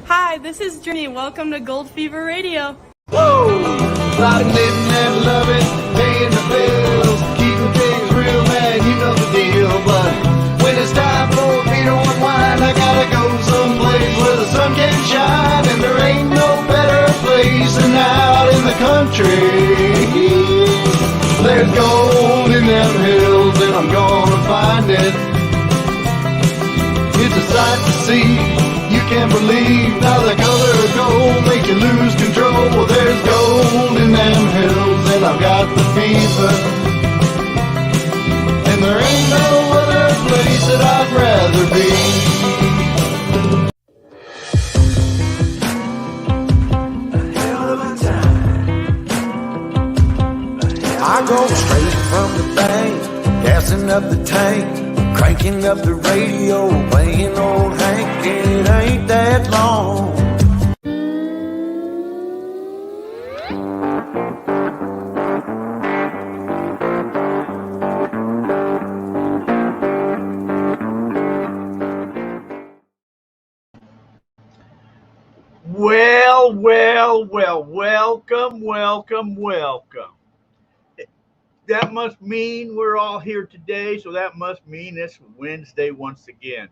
Hi, this is Journey. Welcome to Gold Fever Radio. Whoa! Like living and loving, paying the bills, keeping things real, man, you know the deal. But when it's time for me to unwind, I gotta go someplace where the sun can shine, and there ain't no better place than out in the country. There's gold in them hills, and I'm gonna find it. It's a sight to see. You can't believe how the color of gold make you lose control. Well, there's gold in them hills, and I've got the fever. And there ain't no other place that I'd rather be. A hell of a time. I go straight from the bank, gassing up the tank, cranking up the radio, playing old Hank. It ain't that long. Welcome. That must mean we're all here today, so that must mean it's Wednesday once again.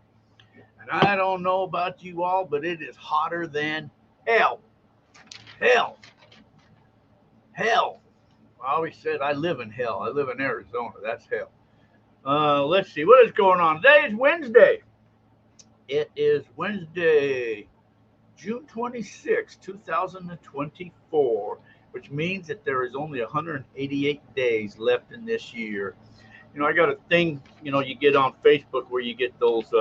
And I don't know about you all, but it is hotter than hell. Hell. I always said I live in hell. I live in Arizona. That's hell. Let's see. What is going on? Today is Wednesday. It is Wednesday, June 26, 2024, which means that there is only 188 days left in this year. You know, I got a thing, you get on Facebook where you get those,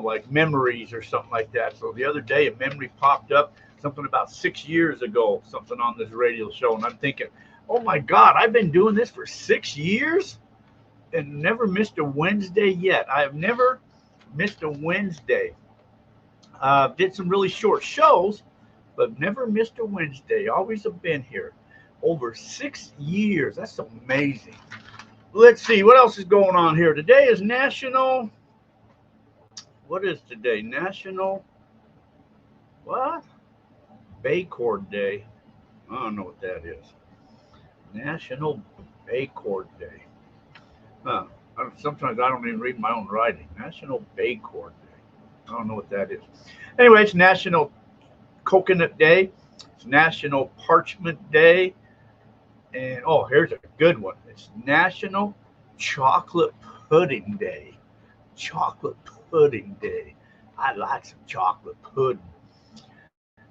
like memories or something like that. So the other day, a memory popped up, something about 6 years ago, something on this radio show. And I'm thinking, oh my God, I've been doing this for 6 years and never missed a Wednesday yet. I have never missed a Wednesday. Did some really short shows, but never missed a Wednesday. Always have been here. Over 6 years. That's amazing. Let's see, what else is going on here? Today is National... What is today? National... What? Baycord Day. I don't know what that is. National Baycord Day. Huh. Sometimes I don't even read my own writing. National Baycord Day. I don't know what that is. Anyway, it's National Coconut Day. It's National Parchment Day. And, here's a good one. It's National Chocolate Pudding Day. Chocolate Pudding Day. I like some chocolate pudding.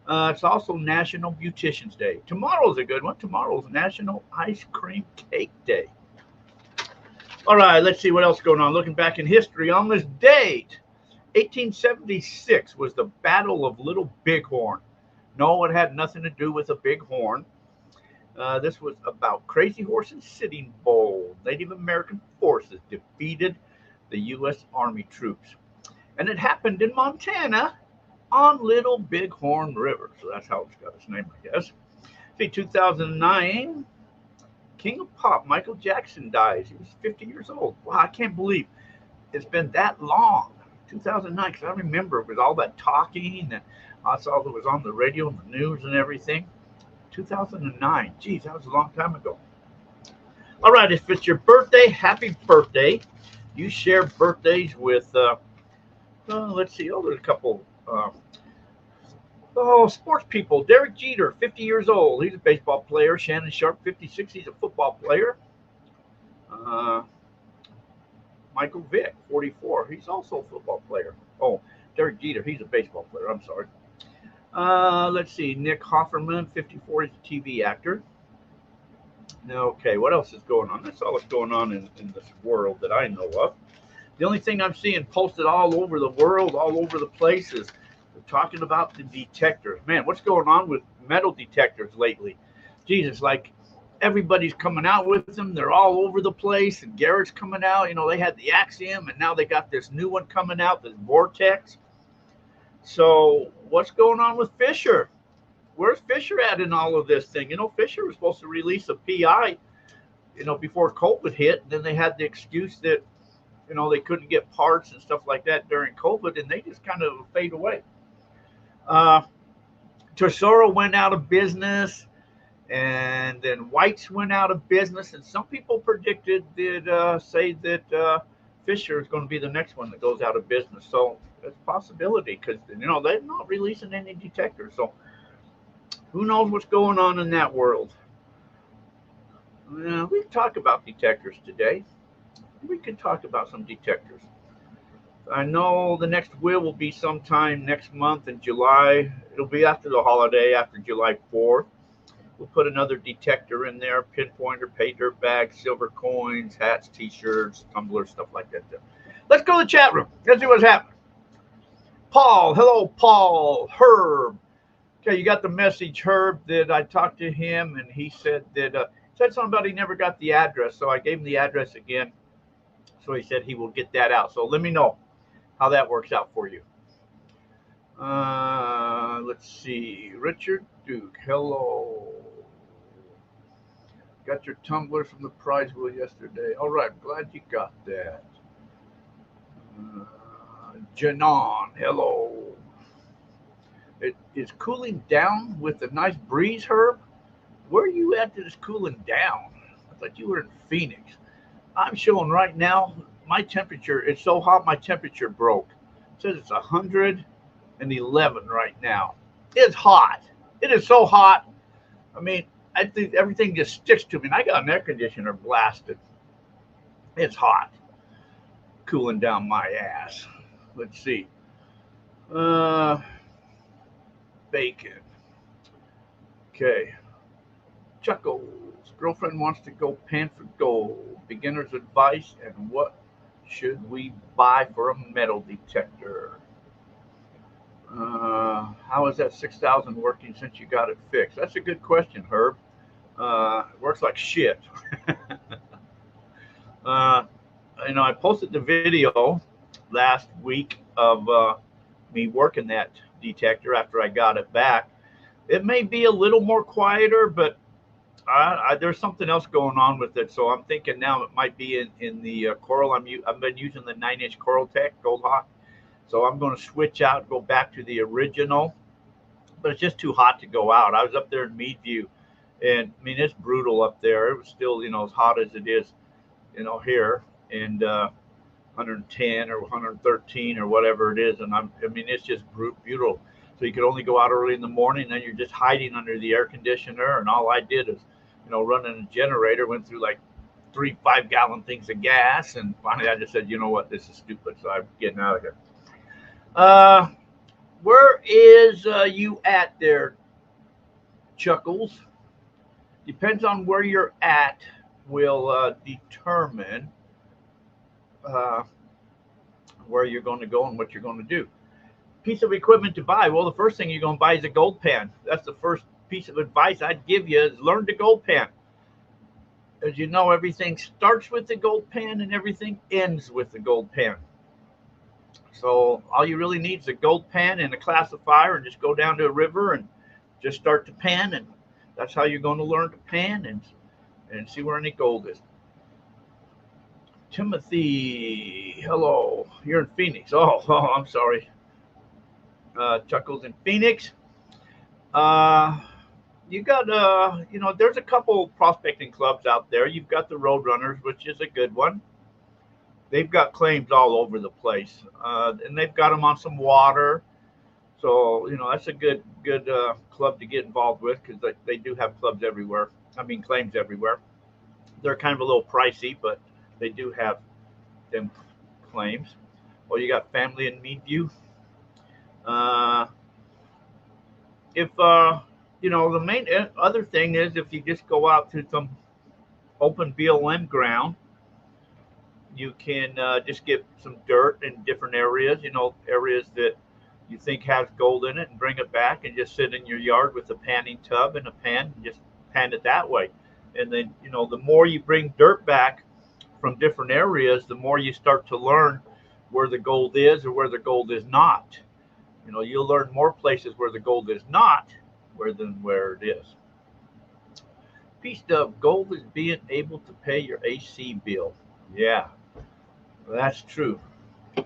It's also National Beautician's Day. Tomorrow's a good one. Tomorrow's National Ice Cream Cake Day. All right, let's see what else is going on. Looking back in history on this date, 1876 was the Battle of Little Bighorn. No, it had nothing to do with a bighorn. This was about Crazy Horse and Sitting Bull. Native American forces defeated the U.S. Army troops. And it happened in Montana on Little Bighorn River. So that's how it's got its name, I guess. See, 2009, King of Pop, Michael Jackson dies. He was 50 years old. Wow, I can't believe it's been that long. 2009, because I remember it was all that talking, and I saw it was on the radio and the news and everything. 2009. Geez, that was a long time ago. All right, if it's your birthday, happy birthday. You share birthdays with, let's see, there's a couple, sports people. Derek Jeter, 50 years old. He's a baseball player. Shannon Sharp, 56. He's a football player. Michael Vick, 44. He's also a football player. Oh, Derek Jeter, he's a baseball player. I'm sorry. Let's see. Nick Offerman, 54. He's a TV actor. Okay, what else is going on? That's all that's going on in this world that I know of. The only thing I'm seeing posted all over the world, all over the place, is talking about the detectors. Man, what's going on with metal detectors lately? Jesus, like everybody's coming out with them. They're all over the place. And Garrett's coming out. They had the Axiom, and now they got this new one coming out, this Vortex. So what's going on with Fisher? Where's Fisher at in all of this thing? Fisher was supposed to release a PI, before COVID hit. And then they had the excuse that, they couldn't get parts and stuff like that during COVID, and they just kind of fade away. Uh, Tesoro went out of business, and then White's went out of business, and some people predicted that say that Fisher is going to be the next one that goes out of business. So it's a possibility because they're not releasing any detectors. So who knows what's going on in that world? We can talk about detectors today. We can talk about some detectors. I know the next will be sometime next month in July. It'll be after the holiday, after July 4th. We'll put another detector in there, pinpointer, pay dirt bags, silver coins, hats, t-shirts, tumblers, stuff like that. Let's go to the chat room. Let's see what's happening. Paul, hello, Paul. Herb. Okay, you got the message, Herb, that I talked to him, and he said that said something about he never got the address, so I gave him the address again. So he said he will get that out. So let me know how that works out for you. Let's see. Richard Duke, hello. Got your tumbler from the prize wheel yesterday. All right, glad you got that. Janon, hello. It's cooling down with a nice breeze, Herb. Where are you at that it's cooling down? I thought you were in Phoenix. I'm showing right now my temperature. It's so hot my temperature broke. It says it's 111 right now. It's hot. It is so hot. I mean, I think everything just sticks to me. And I got an air conditioner blasted. It's hot. Cooling down my ass. Let's see. Bacon. Okay. Chuckles. Girlfriend wants to go pan for gold. Beginner's advice and what should we buy for a metal detector? How is that 6,000 working since you got it fixed? That's a good question, Herb. It works like shit. I posted the video last week of me working that detector after I got it back. It may be a little more quieter, but there's something else going on with it. So I'm thinking now it might be in the coral. I've been using the 9-inch Coral Tech Gold Hawk. So I'm going to switch out, go back to the original. But it's just too hot to go out. I was up there in Meadview, and I mean, it's brutal up there. It was still, as hot as it is, here, and 110 or 113 or whatever it is. And I mean, it's just brutal. So you could only go out early in the morning, and then you're just hiding under the air conditioner. And all I did is, running a generator, went through like 3 5-gallon things of gas. And finally I just said, you know what, this is stupid. So I'm getting out of here. Where is you at there, Chuckles? Depends on where you're at will determine where you're going to go and what you're going to do. Piece of equipment to buy. Well, the first thing you're going to buy is a gold pan. That's the first piece of advice I'd give you is learn the gold pan. As you know, everything starts with the gold pan and everything ends with the gold pan. So all you really need is a gold pan and a classifier, and just go down to a river and just start to pan, and that's how you're going to learn to pan and see where any gold is. Timothy, hello. You're in Phoenix. Oh, I'm sorry. Chuckles in Phoenix. You got there's a couple prospecting clubs out there. You've got the Roadrunners, which is a good one. They've got claims all over the place, and they've got them on some water. So that's a good club to get involved with, because they do have clubs everywhere. I mean, claims everywhere. They're kind of a little pricey, but they do have them claims. Well, you got family in Meadview. If the main other thing is, if you just go out to some open BLM ground, you can just get some dirt in different areas, areas that you think has gold in it, and bring it back and just sit in your yard with a panning tub and a pan and just pan it that way. And then, the more you bring dirt back from different areas, the more you start to learn where the gold is or where the gold is not. You'll learn more places where the gold is not than where it is. Piece of gold is being able to pay your AC bill. Yeah, that's true. I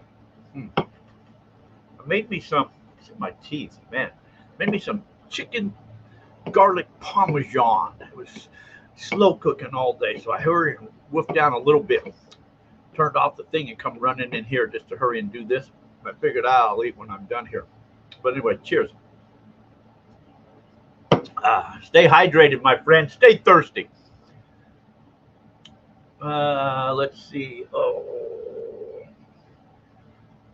made me some. My teeth, man. Made me some chicken garlic parmesan. It was slow cooking all day, so I hurried and woofed down a little bit. Turned off the thing and come running in here just to hurry and do this. I figured I'll eat when I'm done here. But anyway, cheers. Stay hydrated, my friend. Stay thirsty. Let's see.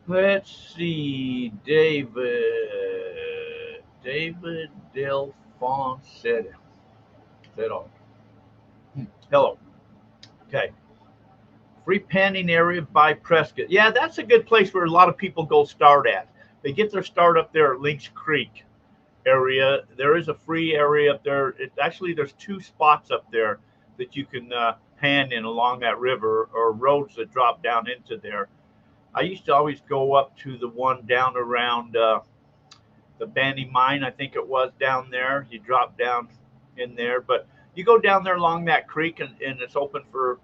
Let's see. David Delphonse. Hello. Okay. Free panning area by Prescott. Yeah, that's a good place where a lot of people go start at. They get their start up there at Lynx Creek area. There is a free area up there. There's 2 spots up there that you can pan in along that river, or roads that drop down into there. I used to always go up to the one down around the Bandy Mine, I think it was down there. You drop down in there, but you go down there along that creek, and it's open for,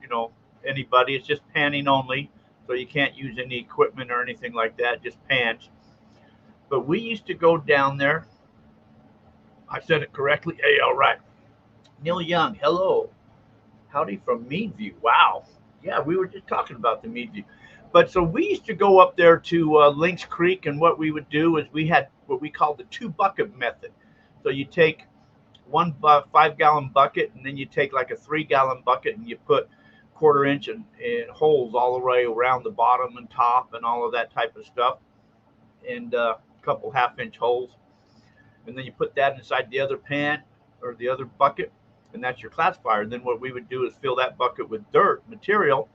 anybody. It's just panning only, so you can't use any equipment or anything like that, just pans. But we used to go down there. I said it correctly. Hey, all right. Neil Young, hello. Howdy from Meadview. Wow. Yeah, we were just talking about the Meadview. But so we used to go up there to Lynx Creek, and what we would do is we had what we called the 2-bucket method. So you take one 5-gallon bucket, and then you take like a 3-gallon bucket, and you put 1/4 inch and holes all the way around the bottom and top and all of that type of stuff, and a couple 1/2-inch holes. And then you put that inside the other pan or the other bucket, and that's your classifier. And then what we would do is fill that bucket with dirt material,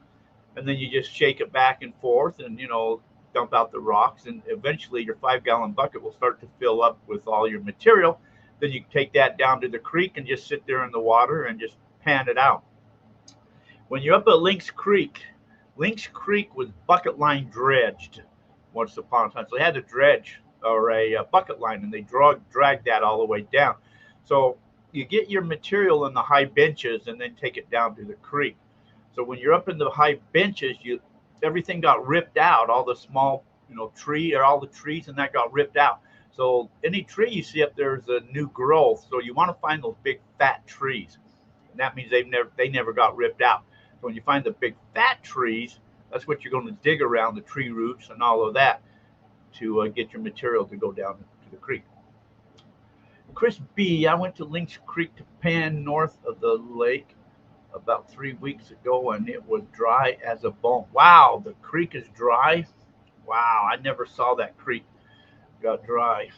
and then you just shake it back and forth and, dump out the rocks. And eventually your 5-gallon bucket will start to fill up with all your material. Then you take that down to the creek and just sit there in the water and just pan it out. When you're up at Lynx Creek was bucket line dredged once upon a time. So they had to dredge or a bucket line, and they drag that all the way down. So you get your material in the high benches and then take it down to the creek. So when you're up in the high benches, everything got ripped out, all the small, all the trees and that got ripped out. So any tree you see up there is a new growth. So you want to find those big fat trees. And that means they never got ripped out. So when you find the big fat trees, that's what you're going to dig around, the tree roots and all of that, to get your material to go down to the creek. Chris B, I went to Lynx Creek to pan north of the lake about 3 weeks ago, and it was dry as a bone. Wow, the creek is dry. Wow, I never saw that creek got dry.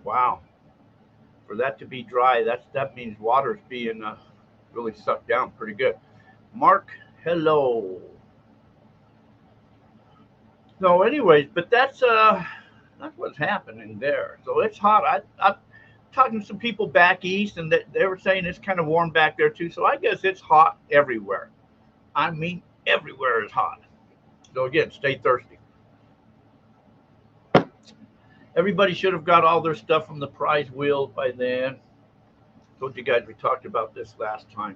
Wow. For that to be dry, that means water's being really sucked down pretty good. Mark, hello. So anyways, but that's what's happening there. So it's hot. I'm talking to some people back east, and they were saying it's kind of warm back there too. So I guess it's hot everywhere. I mean, everywhere is hot. So again, stay thirsty. Everybody should have got all their stuff from the prize wheels by then. Told you guys we talked about this last time.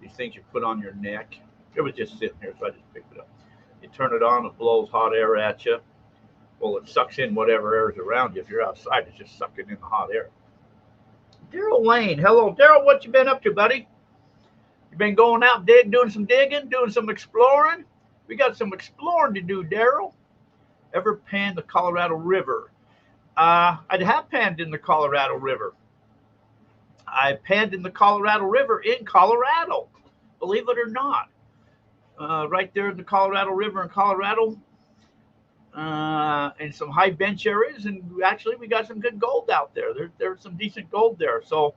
These things you put on your neck. It was just sitting here, so I just picked it up. You turn it on, it blows hot air at you. Well, it sucks in whatever air is around you. If you're outside, it's just sucking in the hot air. Daryl Lane. Hello, Daryl. What you been up to, buddy? You been going out doing some digging, doing some exploring? We got some exploring to do, Daryl. Ever panned the Colorado River? I have panned in the Colorado River. I panned in the Colorado River in Colorado, believe it or not. Right there in the Colorado River in Colorado, in some high bench areas, and actually we got some good gold out there. There's some decent gold there. So,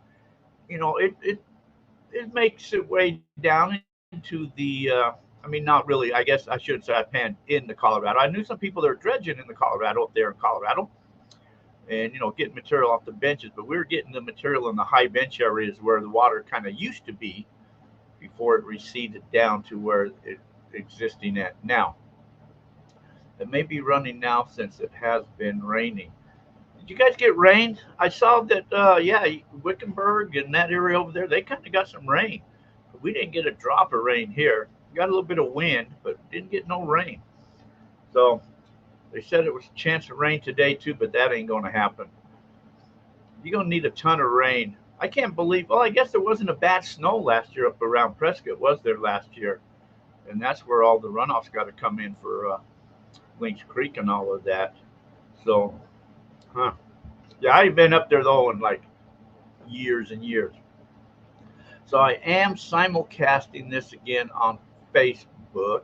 it makes its way down into the, not really. I guess I shouldn't say I panned in the Colorado. I knew some people that are dredging in the Colorado, up there in Colorado, and, getting material off the benches, but we were getting the material in the high bench areas where the water kind of used to be before it receded down to where it's existing at now. It may be running now since it has been raining. Did you guys get rain? I saw that, Wickenburg and that area over there, they kind of got some rain. But we didn't get a drop of rain here. We got a little bit of wind, but didn't get no rain. So They said it was a chance of rain today too, but that ain't going to happen. You're going to need a ton of rain. I can't believe, well, I guess there wasn't a bad snow last year up around Prescott, was there last year? And that's where all the runoffs got to come in for Lynch Creek and all of that. So, yeah, I ain't been up there though in like years and years. So I am simulcasting this again on Facebook,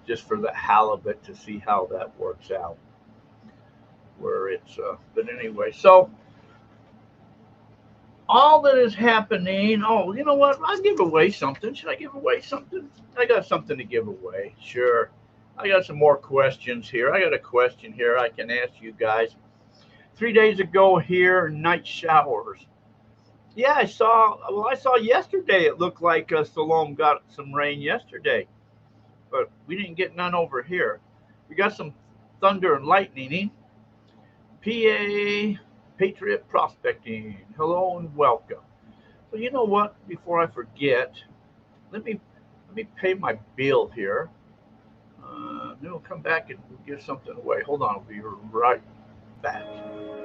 just for the halibut to see how that works out. Where it's, but anyway, so all that is happening. Oh, you know what? I'll give away something. Should I give away something? I got something to give away. Sure. I got some more questions here. I got a question here I can ask you guys. 3 days ago here, night showers. Yeah, I saw yesterday. It looked like Salome got some rain yesterday, but we didn't get none over here. We got some thunder and lightning. PA Patriot Prospecting. Hello and welcome. So you know what? Before I forget, let me pay my bill here. Then we'll come back and give something away. Hold on, I'll be right back.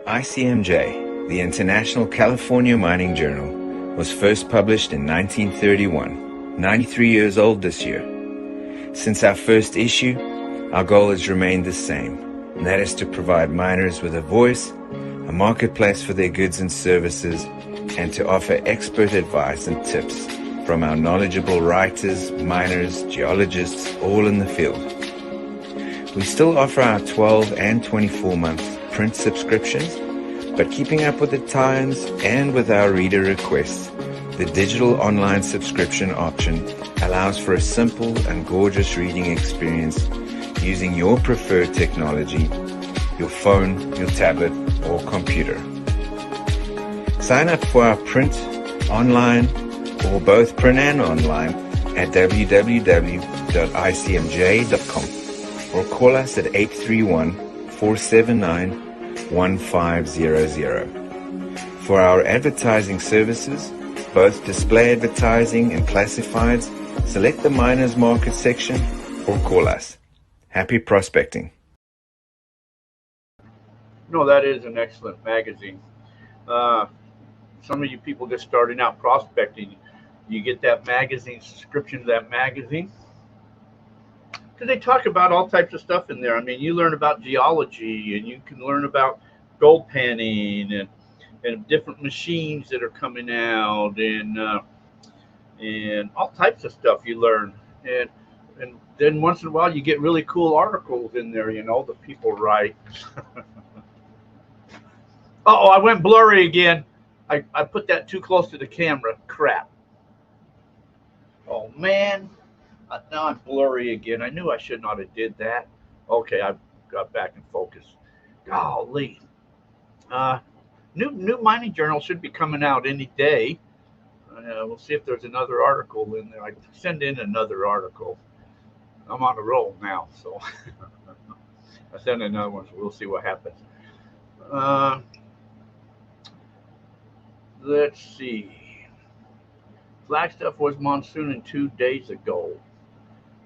ICMJ, the International California Mining Journal, was first published in 1931, 93 years old this year. Since our first issue, our goal has remained the same, and that is to provide miners with a voice, a marketplace for their goods and services, and to offer expert advice and tips from our knowledgeable writers, miners, geologists, all in the field. We still offer our 12 and 24-month print subscriptions, but keeping up with the times and with our reader requests, the digital online subscription option allows for a simple and gorgeous reading experience using your preferred technology, your phone, your tablet, or computer. Sign up for our print, online, or both print and online at www.icmj.com or call us at 831-479-1500. For our advertising services, both display advertising and classifieds, select the Miners Market section or call us. Happy prospecting. No, that is an excellent magazine. Some of you people just starting out prospecting, you get that magazine, subscription to that magazine, because they talk about all types of stuff in there. I mean, you learn about geology, and you can learn about gold panning and different machines that are coming out, and all types of stuff you learn. And then once in a while you get really cool articles in there, you know, that people write. Uh-oh, I went blurry again. I put that too close to the camera. Crap. Oh, man. Now I'm blurry again. I knew I should not have did that. Okay, I got back in focus. Golly. New mining journal should be coming out any day. We'll see if there's another article in there. I send in another article. I'm on the roll now, so I send another one. So we'll see what happens. Let's see. Flagstaff was monsooning 2 days ago.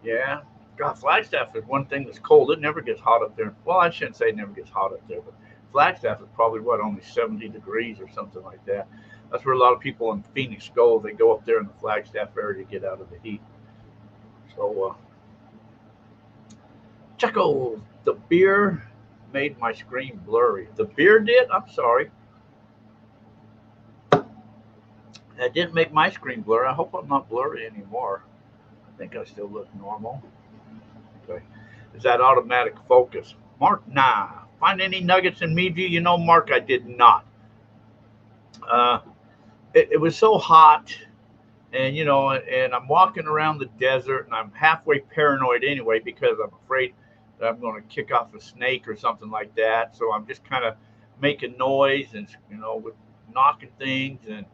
Yeah. God, Flagstaff is one thing that's cold. It never gets hot up there. Well, I shouldn't say it never gets hot up there, but Flagstaff is probably, only 70 degrees or something like that. That's where a lot of people in Phoenix go. They go up there in the Flagstaff area to get out of the heat. So, Checo, the beer made my screen blurry. The beer did? I'm sorry. That didn't make my screen blurry. I hope I'm not blurry anymore. I think I still look normal. Okay. Is that automatic focus? Mark, nah. Find any nuggets in Meadview? You know, Mark, I did not. It was so hot, and and I'm walking around the desert, and I'm halfway paranoid anyway because I'm afraid that I'm going to kick off a snake or something like that. So I'm just kind of making noise and with knocking things and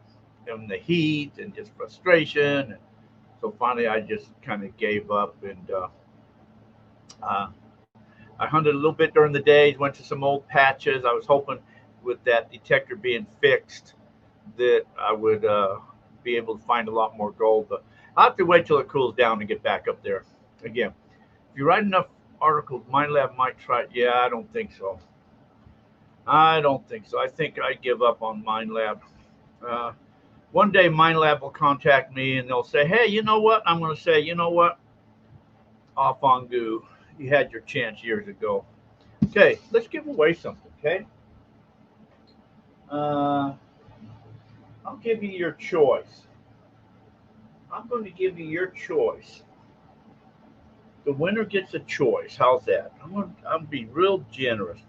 the heat and just frustration. And so finally, I just kind of gave up, and I hunted a little bit during the days. Went to some old patches. I was hoping with that detector being fixed that I would be able to find a lot more gold, but I'll have to wait till it cools down and get back up there again. If you ride enough article, MindLab might try it. Yeah, I don't think so. I don't think so. I think I give up on MindLab. Uh, One day MindLab will contact me and they'll say, hey, you know what? I'm going to say, you know what? Off on goo. You had your chance years ago. Okay, let's give away something, okay? I'll give you your choice. I'm going to give you your choice. The winner gets a choice. How's that? I'm be real generous.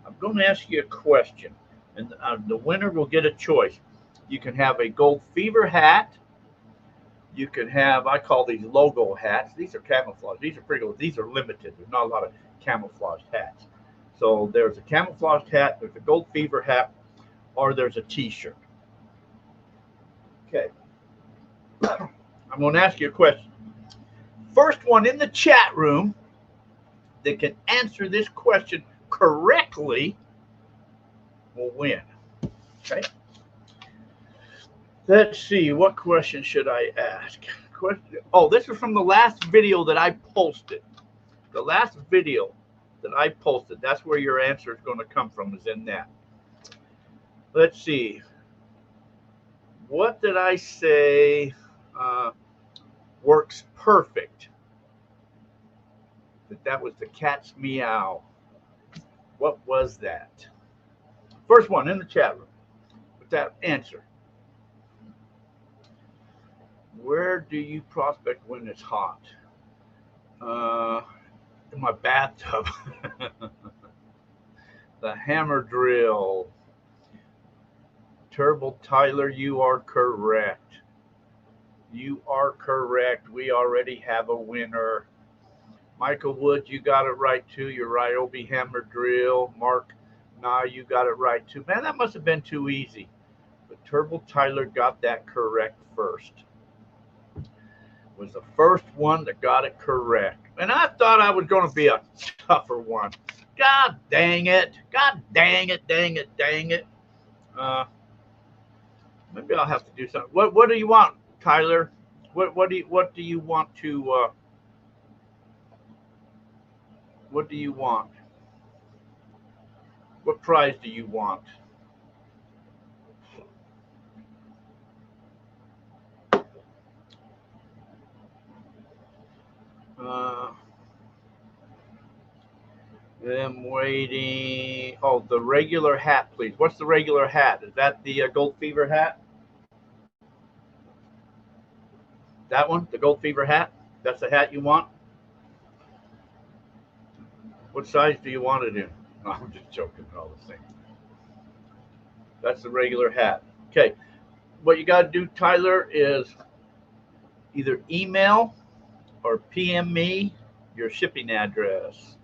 I'm going to ask you a question, and the winner will get a choice. You can have a Gold Fever hat. You can have, I call these logo hats. These are camouflage. These are pretty cool. These are limited. There's not a lot of camouflaged hats. So there's a camouflaged hat, there's a Gold Fever hat, or there's a t-shirt. Okay. I'm going to ask you a question. First one in the chat room that can answer this question correctly will win. Okay. Let's see, what question should I ask? Oh, this is from the last video that I posted. The last video that I posted, that's where your answer is going to come from, is in that. Let's see. What did I say works perfect? That was the cat's meow. What was that? First one in the chat room with that answer. Where do you prospect when it's hot? In my bathtub. The hammer drill. Turbo Tyler, you are correct. You are correct. We already have a winner. Michael Wood, you got it right too. You're right. Ryobi hammer drill. Mark, nah, you got it right too. Man, that must have been too easy. But Turbo Tyler got that correct first. Was the first one that got it correct. And I thought I was going to be a tougher one. God dang it. God dang it, dang it, dang it. Maybe I'll have to do something. What do you want, Tyler? What do you want to what do you want? What prize do you want? I'm waiting. Oh, the regular hat, please. What's the regular hat? Is that the Gold Fever hat? That one, the Gold Fever hat? That's the hat you want? What size do you want it in? No, I'm just joking all the same. That's the regular hat. Okay. What you got to do, Tyler, is either email or PM me your shipping address.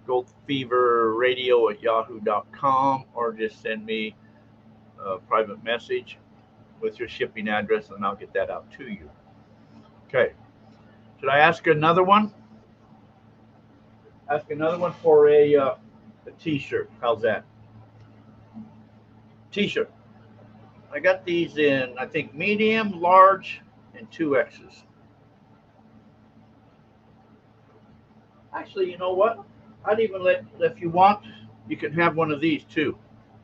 goldfeverradio@yahoo.com, or just send me a private message with your shipping address and I'll get that out to you. Okay. Should I ask another one? Ask another one for a t-shirt. How's that? T-shirt. I got these in, I think, medium, large, and 2Xs. Actually, you know what? I'd even let, if you want, you can have one of these too.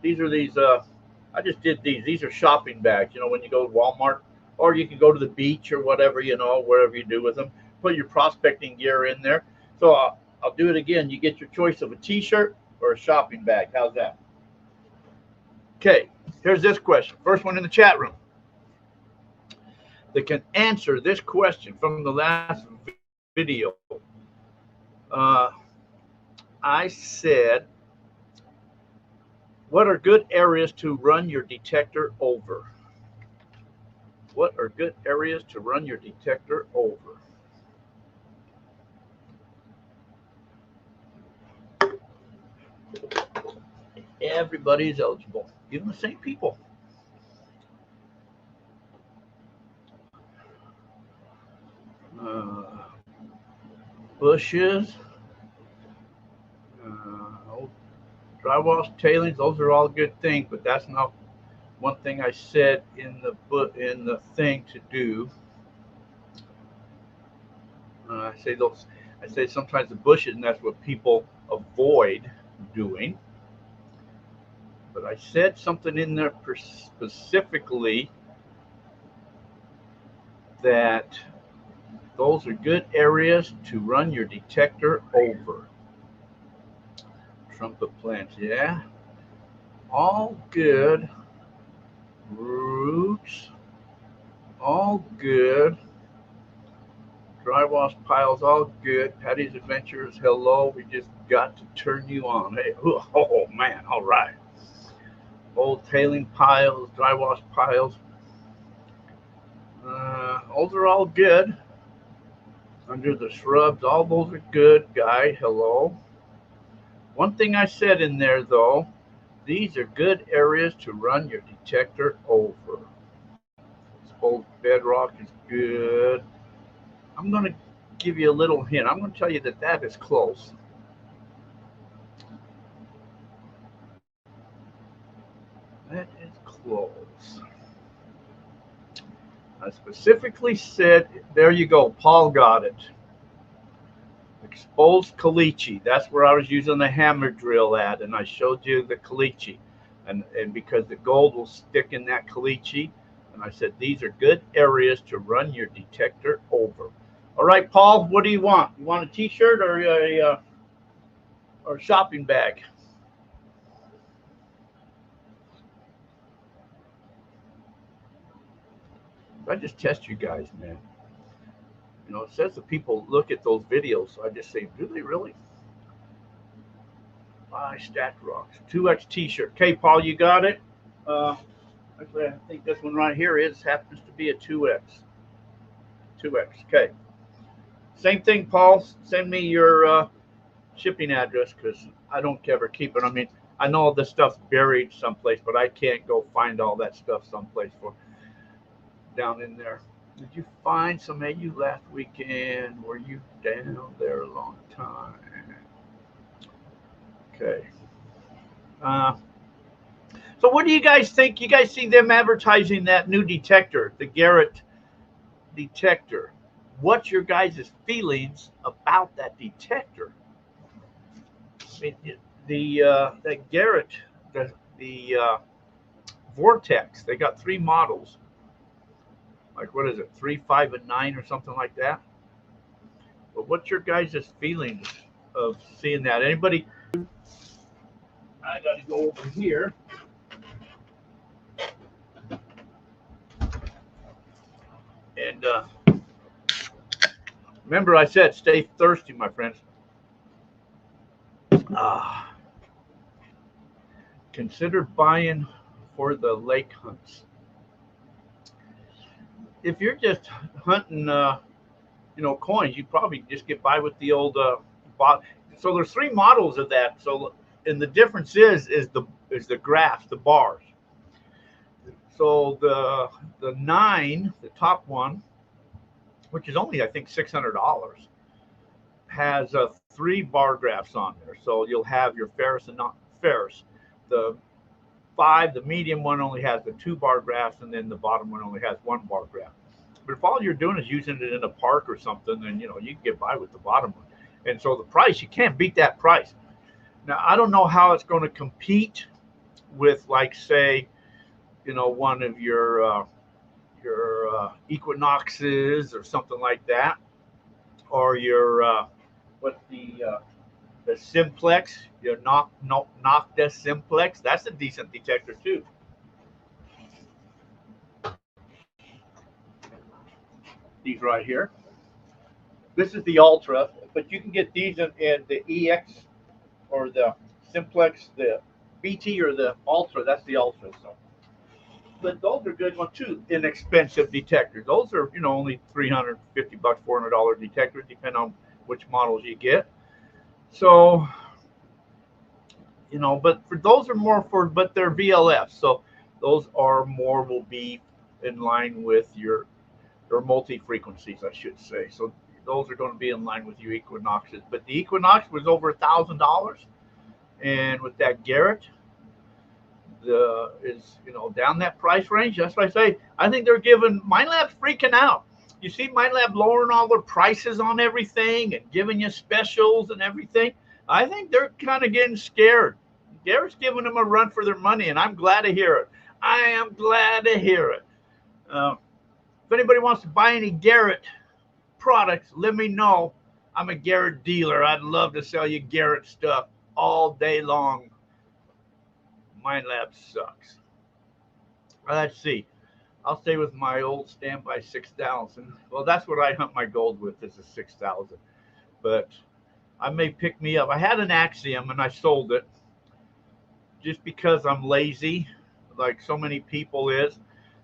These are these, I just did these. These are shopping bags, you know, when you go to Walmart, or you can go to the beach or whatever, you know, wherever you do with them. Put your prospecting gear in there. So I'll do it again. You get your choice of a t-shirt or a shopping bag. How's that? Okay, here's this question. First one in the chat room that can answer this question from the last video. I said, what are good areas to run your detector over? What are good areas to run your detector over? Everybody's eligible, even the same people. Bushes, drywall tailings, those are all good things, but that's not one thing I said in the thing to do. I say those I say sometimes the bushes, and that's what people avoid doing. But I said something in there specifically that those are good areas to run your detector over. Trumpet plants, yeah. All good. Roots, all good. Dry wash piles, all good. Patty's Adventures, hello. We just got to turn you on. Hey, oh man, all right. Old tailing piles, dry wash piles. Those are all good. Under the shrubs, all those are good. Guy, hello. One thing I said in there though, these are good areas to run your detector over. Exposed bedrock is good. I'm going to give you a little hint. I'm going to tell you that that is close. That is close. I specifically said, there you go. Paul got it. Exposed caliche. That's where I was using the hammer drill at, and I showed you the caliche. And because the gold will stick in that caliche, and I said these are good areas to run your detector over. All right, Paul, what do you want? You want a T-shirt or a shopping bag? I just test you guys, man. You know, it says that people look at those videos. So I just say, do they really? Buy stacked rocks. 2X T-shirt. Okay, Paul, you got it. Actually, I think this one right here happens to be a 2X. 2X. Okay. Same thing, Paul. Send me your shipping address because I don't ever keep it. I mean, I know this stuff's buried someplace, but I can't go find all that stuff someplace for down in there. Did you find some AU last weekend? Were you down there a long time? Okay. So what do you guys think? You guys see them advertising that new detector, the Garrett detector. What's your guys' feelings about that detector? I mean, that Garrett, the Vortex, they got 3 models. Like, what is it, 3, 5, and 9 or something like that? But what's your guys' feelings of seeing that? Anybody? I got to go over here. And remember I said stay thirsty, my friends. Consider buying for the lake hunts. If you're just hunting, coins, you probably just get by with the old bot. So there's 3 models of that. So, and the difference is the graphs, the bars. So the 9, the top one, which is only I think $600, has 3 bar graphs on there. So you'll have your ferrous and not ferrous. The 5, the medium one, only has the 2 bar graphs, and then the bottom one only has 1 bar graph. But if all you're doing is using it in a park or something, then you can get by with the bottom one. And so the price, you can't beat that price. Now I don't know how it's going to compete with, like, say, one of your Equinoxes or something like that, or your the Simplex, your Nocta Simplex. That's a decent detector too. These right here. This is the Ultra, but you can get these in the EX or the Simplex, the BT or the Ultra. That's the Ultra. So, but those are good ones too. Inexpensive detectors. Those are only $350, $400 detectors, depending on which models you get. So, but for those are more but they're VLF. So those are more will be in line with your multi frequencies, I should say. So those are going to be in line with your Equinoxes. But the Equinox was over $1,000, and with that Garrett, is down that price range. That's why I say I think they're giving Minelab's freaking out. You see MindLab lowering all their prices on everything and giving you specials and everything. I think they're kind of getting scared. Garrett's giving them a run for their money, and I'm glad to hear it. I am glad to hear it. If anybody wants to buy any Garrett products, let me know. I'm a Garrett dealer. I'd love to sell you Garrett stuff all day long. MindLab sucks. Let's see. I'll stay with my old standby 6000. Well, that's what I hunt my gold with, is a 6000. But I may pick me up. I had an Axiom and I sold it just because I'm lazy, like so many people is.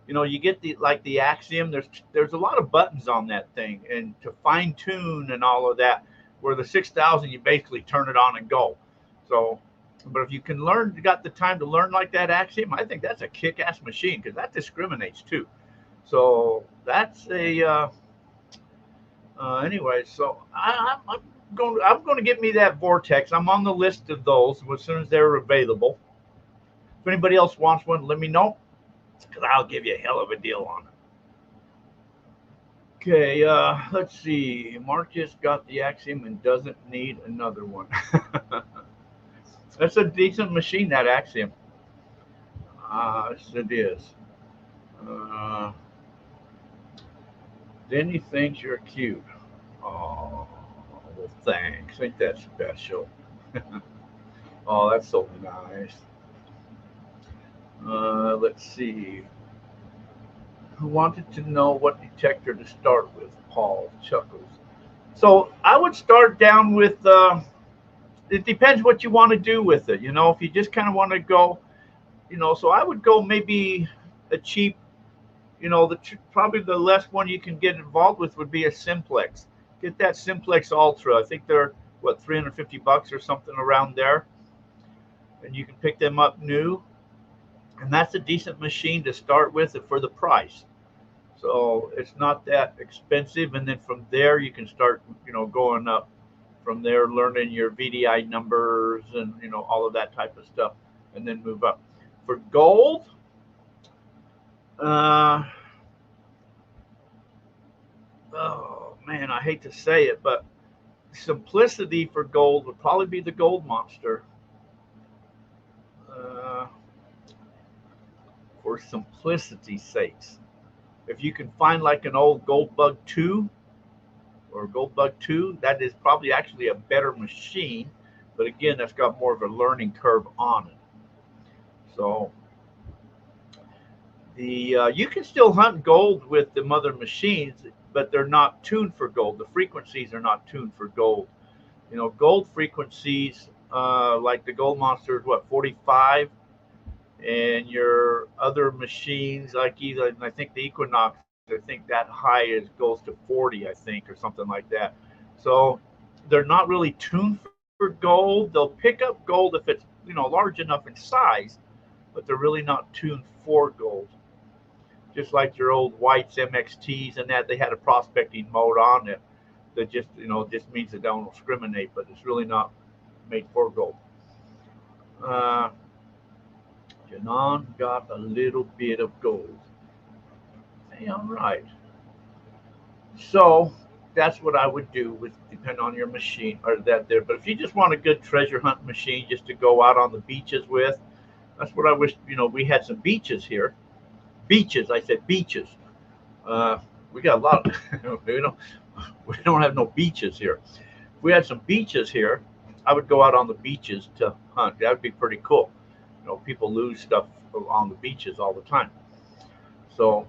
You know, you get the Axiom. There's a lot of buttons on that thing, and to fine tune and all of that. Where the 6000, you basically turn it on and go. So. But if you can learn, you got the time to learn like that Axiom, I think that's a kick-ass machine because that discriminates too. So that's a anyway. So I'm going to get me that Vortex. I'm on the list of those as soon as they're available. If anybody else wants one, let me know because I'll give you a hell of a deal on it. Okay, let's see. Mark just got the Axiom and doesn't need another one. That's a decent machine, that Axiom. Yes, it is. Then he thinks you're cute. Oh, well, thanks. Ain't that special? Oh, that's so nice. Let's see. Who wanted to know what detector to start with? Paul chuckles. So I would start down with. It depends what you want to do with it. You know, if you just kind of want to go, you know, so I would go maybe a cheap, you know, probably the less one you can get involved with would be a Simplex. Get that Simplex Ultra. I think they're what, $350 or something around there, and you can pick them up new, and that's a decent machine to start with for the price. So it's not that expensive, and then from there you can start, you know, going up. From there, learning your VDI numbers and, you know, all of that type of stuff, and then move up. For gold, oh man, I hate to say it, but simplicity for gold would probably be the Gold Monster. For simplicity's sakes, if you can find like an old Gold Bug 2 or Gold Bug 2, that is probably actually a better machine, but again, that's got more of a learning curve on it. So you can still hunt gold with the mother machines, but they're not tuned for gold. The frequencies are not tuned for gold. You know, gold frequencies, like the Gold Monster is what, 45, and your other machines like either, I think the Equinox, I think that high goes to 40, I think, or something like that. So they're not really tuned for gold. They'll pick up gold if it's, you know, large enough in size, but they're really not tuned for gold. Just like your old Whites MXTs and that, they had a prospecting mode on it that just, you know, just means they don't discriminate, but it's really not made for gold. Janon got a little bit of gold. All right. So that's what I would do with, depending on your machine or that there. But if you just want a good treasure hunt machine just to go out on the beaches with, that's what I wish, you know, we had some beaches here. Beaches, I said beaches. We got a lot of, we don't have no beaches here. If we had some beaches here, I would go out on the beaches to hunt. That would be pretty cool. You know, people lose stuff on the beaches all the time. So,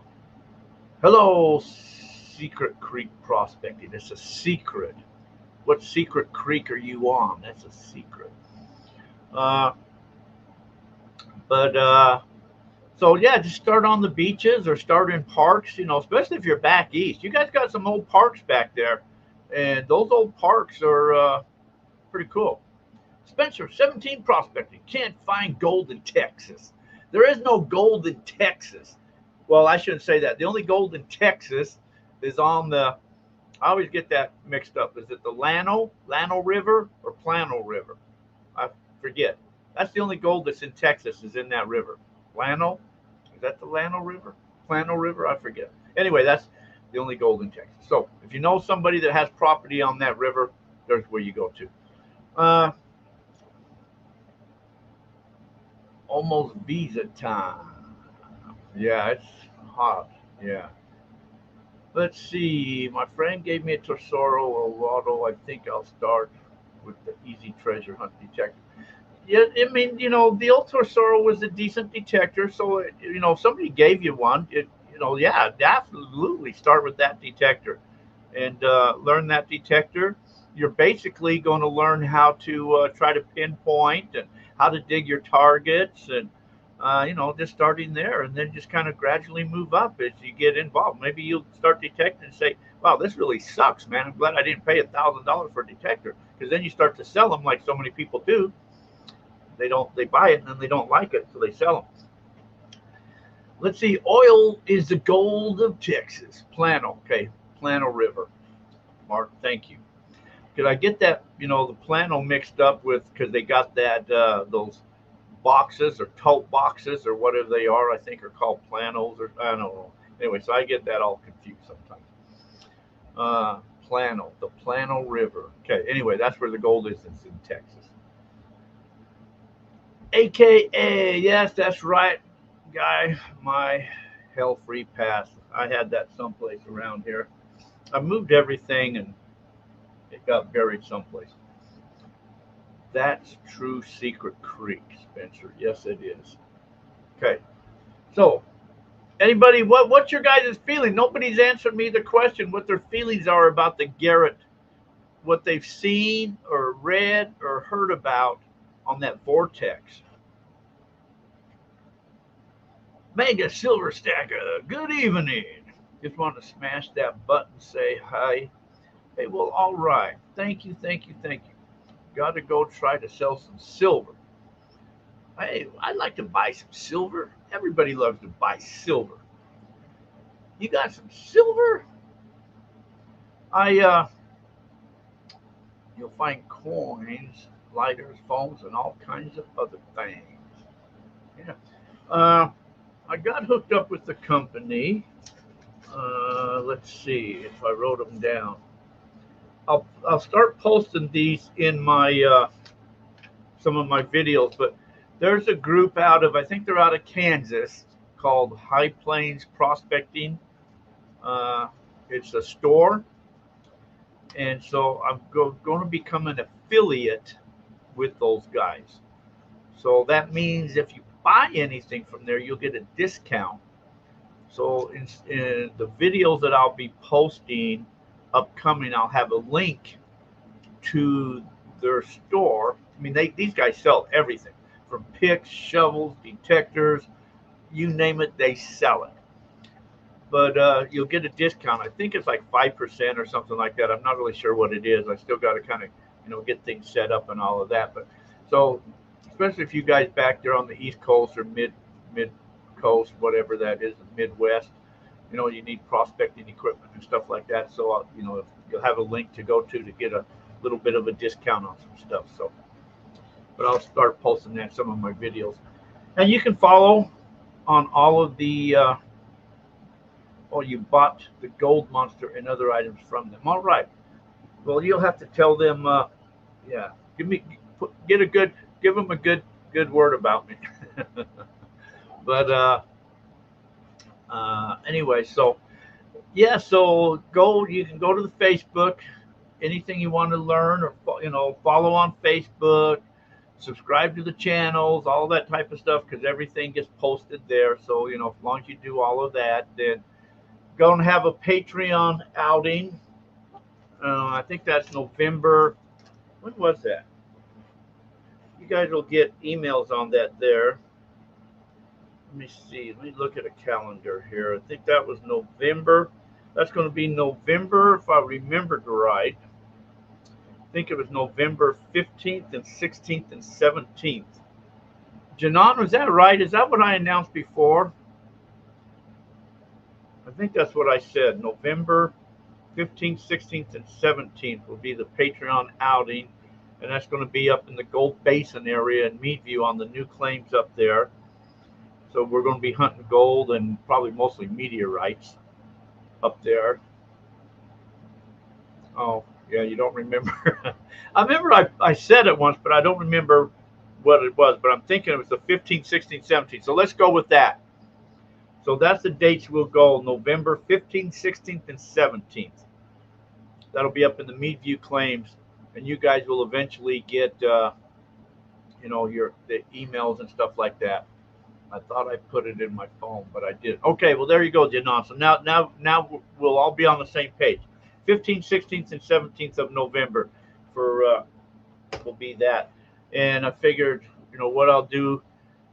hello, Secret Creek Prospecting. It's a secret. What secret creek are you on? That's a secret. So yeah, just start on the beaches or start in parks, you know, especially if you're back east. You guys got some old parks back there, and those old parks are pretty cool. Spencer, 17 prospecting. Can't find gold in Texas. There is no gold in Texas. Well, I shouldn't say that. The only gold in Texas is on the, I always get that mixed up. Is it the Llano River or Plano River? I forget. That's the only gold that's in Texas is in that river. Llano? Is that the Llano River? Plano River? I forget. Anyway, The only gold in Texas. So if you know somebody that has property on that river, there's where you go to. Almost visa time. Yeah, it's hot. Yeah. Let's see. My friend gave me a Tesoro Auto. I think I'll start with the Easy Treasure Hunt Detector. Yeah, I mean, the old Tesoro was a decent detector. So, if somebody gave you one, yeah, absolutely start with that detector and learn that detector. You're basically going to learn how to try to pinpoint and how to dig your targets and just starting there and then just kind of gradually move up as you get involved. Maybe you'll start detecting and say, wow, this really sucks, man. I'm glad I didn't pay $1,000 for a detector, because then you start to sell them like so many people do. They buy it and then they don't like it, so they sell them. Let's see. Oil is the gold of Texas. Plano. Okay. Plano River. Mark, thank you. Could I get that, the Plano mixed up with, because they got that, those boxes or tote boxes or whatever they are, I think are called planos, or I don't know. Anyway, so I get that all confused sometimes. Plano, the Plano River. Okay, anyway, that's where the gold is. It's in Texas. AKA, yes, that's right, guy. My hell free pass. I had that someplace around here. I moved everything and it got buried someplace. That's True Secret Creek, Spencer. Yes, it is. Okay. So, anybody, what's your guys' feeling? Nobody's answered me the question what their feelings are about the Garrett, what they've seen or read or heard about on that vortex. Mega Silver Stacker, good evening. Just want to smash that button, say hi. Hey, well, all right. Thank you, thank you, thank you. Got to go try to sell some silver. Hey, I'd like to buy some silver. Everybody loves to buy silver. You got some silver? You'll find coins, lighters, phones, and all kinds of other things. Yeah. I got hooked up with the company. Let's see if I wrote them down. I'll start posting these in my some of my videos, but there's a group I think they're out of Kansas, called High Plains Prospecting. It's a store, and so I'm going to become an affiliate with those guys. So that means if you buy anything from there, you'll get a discount. So in the videos that I'll be posting upcoming, I'll have a link to their store. I mean, these guys sell everything from picks, shovels, detectors, you name it, they sell it. But you'll get a discount. I think it's like 5% or something like that. I'm not really sure what it is. I still got to kind of get things set up and all of that. But so, especially if you guys back there on the East Coast or mid coast, whatever that is, the Midwest, you need prospecting equipment and stuff like that. So you'll have a link to go to get a little bit of a discount on some stuff. So, but I'll start posting that in some of my videos, and you can follow on all of the. You bought the gold monster and other items from them. All right. Well, you'll have to tell them. Yeah, give them a good word about me. But anyway, so yeah, so you can go to the Facebook. Anything you want to learn, or follow on Facebook, subscribe to the channels, all that type of stuff, because everything gets posted there. So as long as you do all of that, then go and have a Patreon outing. I think that's November. When was that? You guys will get emails on that there. Let me see. Let me look at a calendar here. I think that was November. That's going to be November, if I remembered right. I think it was November 15th and 16th and 17th. Janan, was that right? Is that what I announced before? I think that's what I said. November 15th, 16th, and 17th will be the Patreon outing. And that's going to be up in the Gold Basin area in Meadview on the new claims up there. So we're going to be hunting gold and probably mostly meteorites. up there. Oh, yeah, you don't remember. I remember I said it once, but I don't remember what it was. But I'm thinking it was the 15th, 16th, 17th. So let's go with that. So that's the dates we'll go: November 15th, 16th, and 17th. That'll be up in the Meadview Claims, and you guys will eventually get, your the emails and stuff like that. I thought I put it in my phone, but I did. Okay, well there you go, Janon. So now we'll all be on the same page. 15th, 16th, and 17th of November for will be that. And I figured, what I'll do.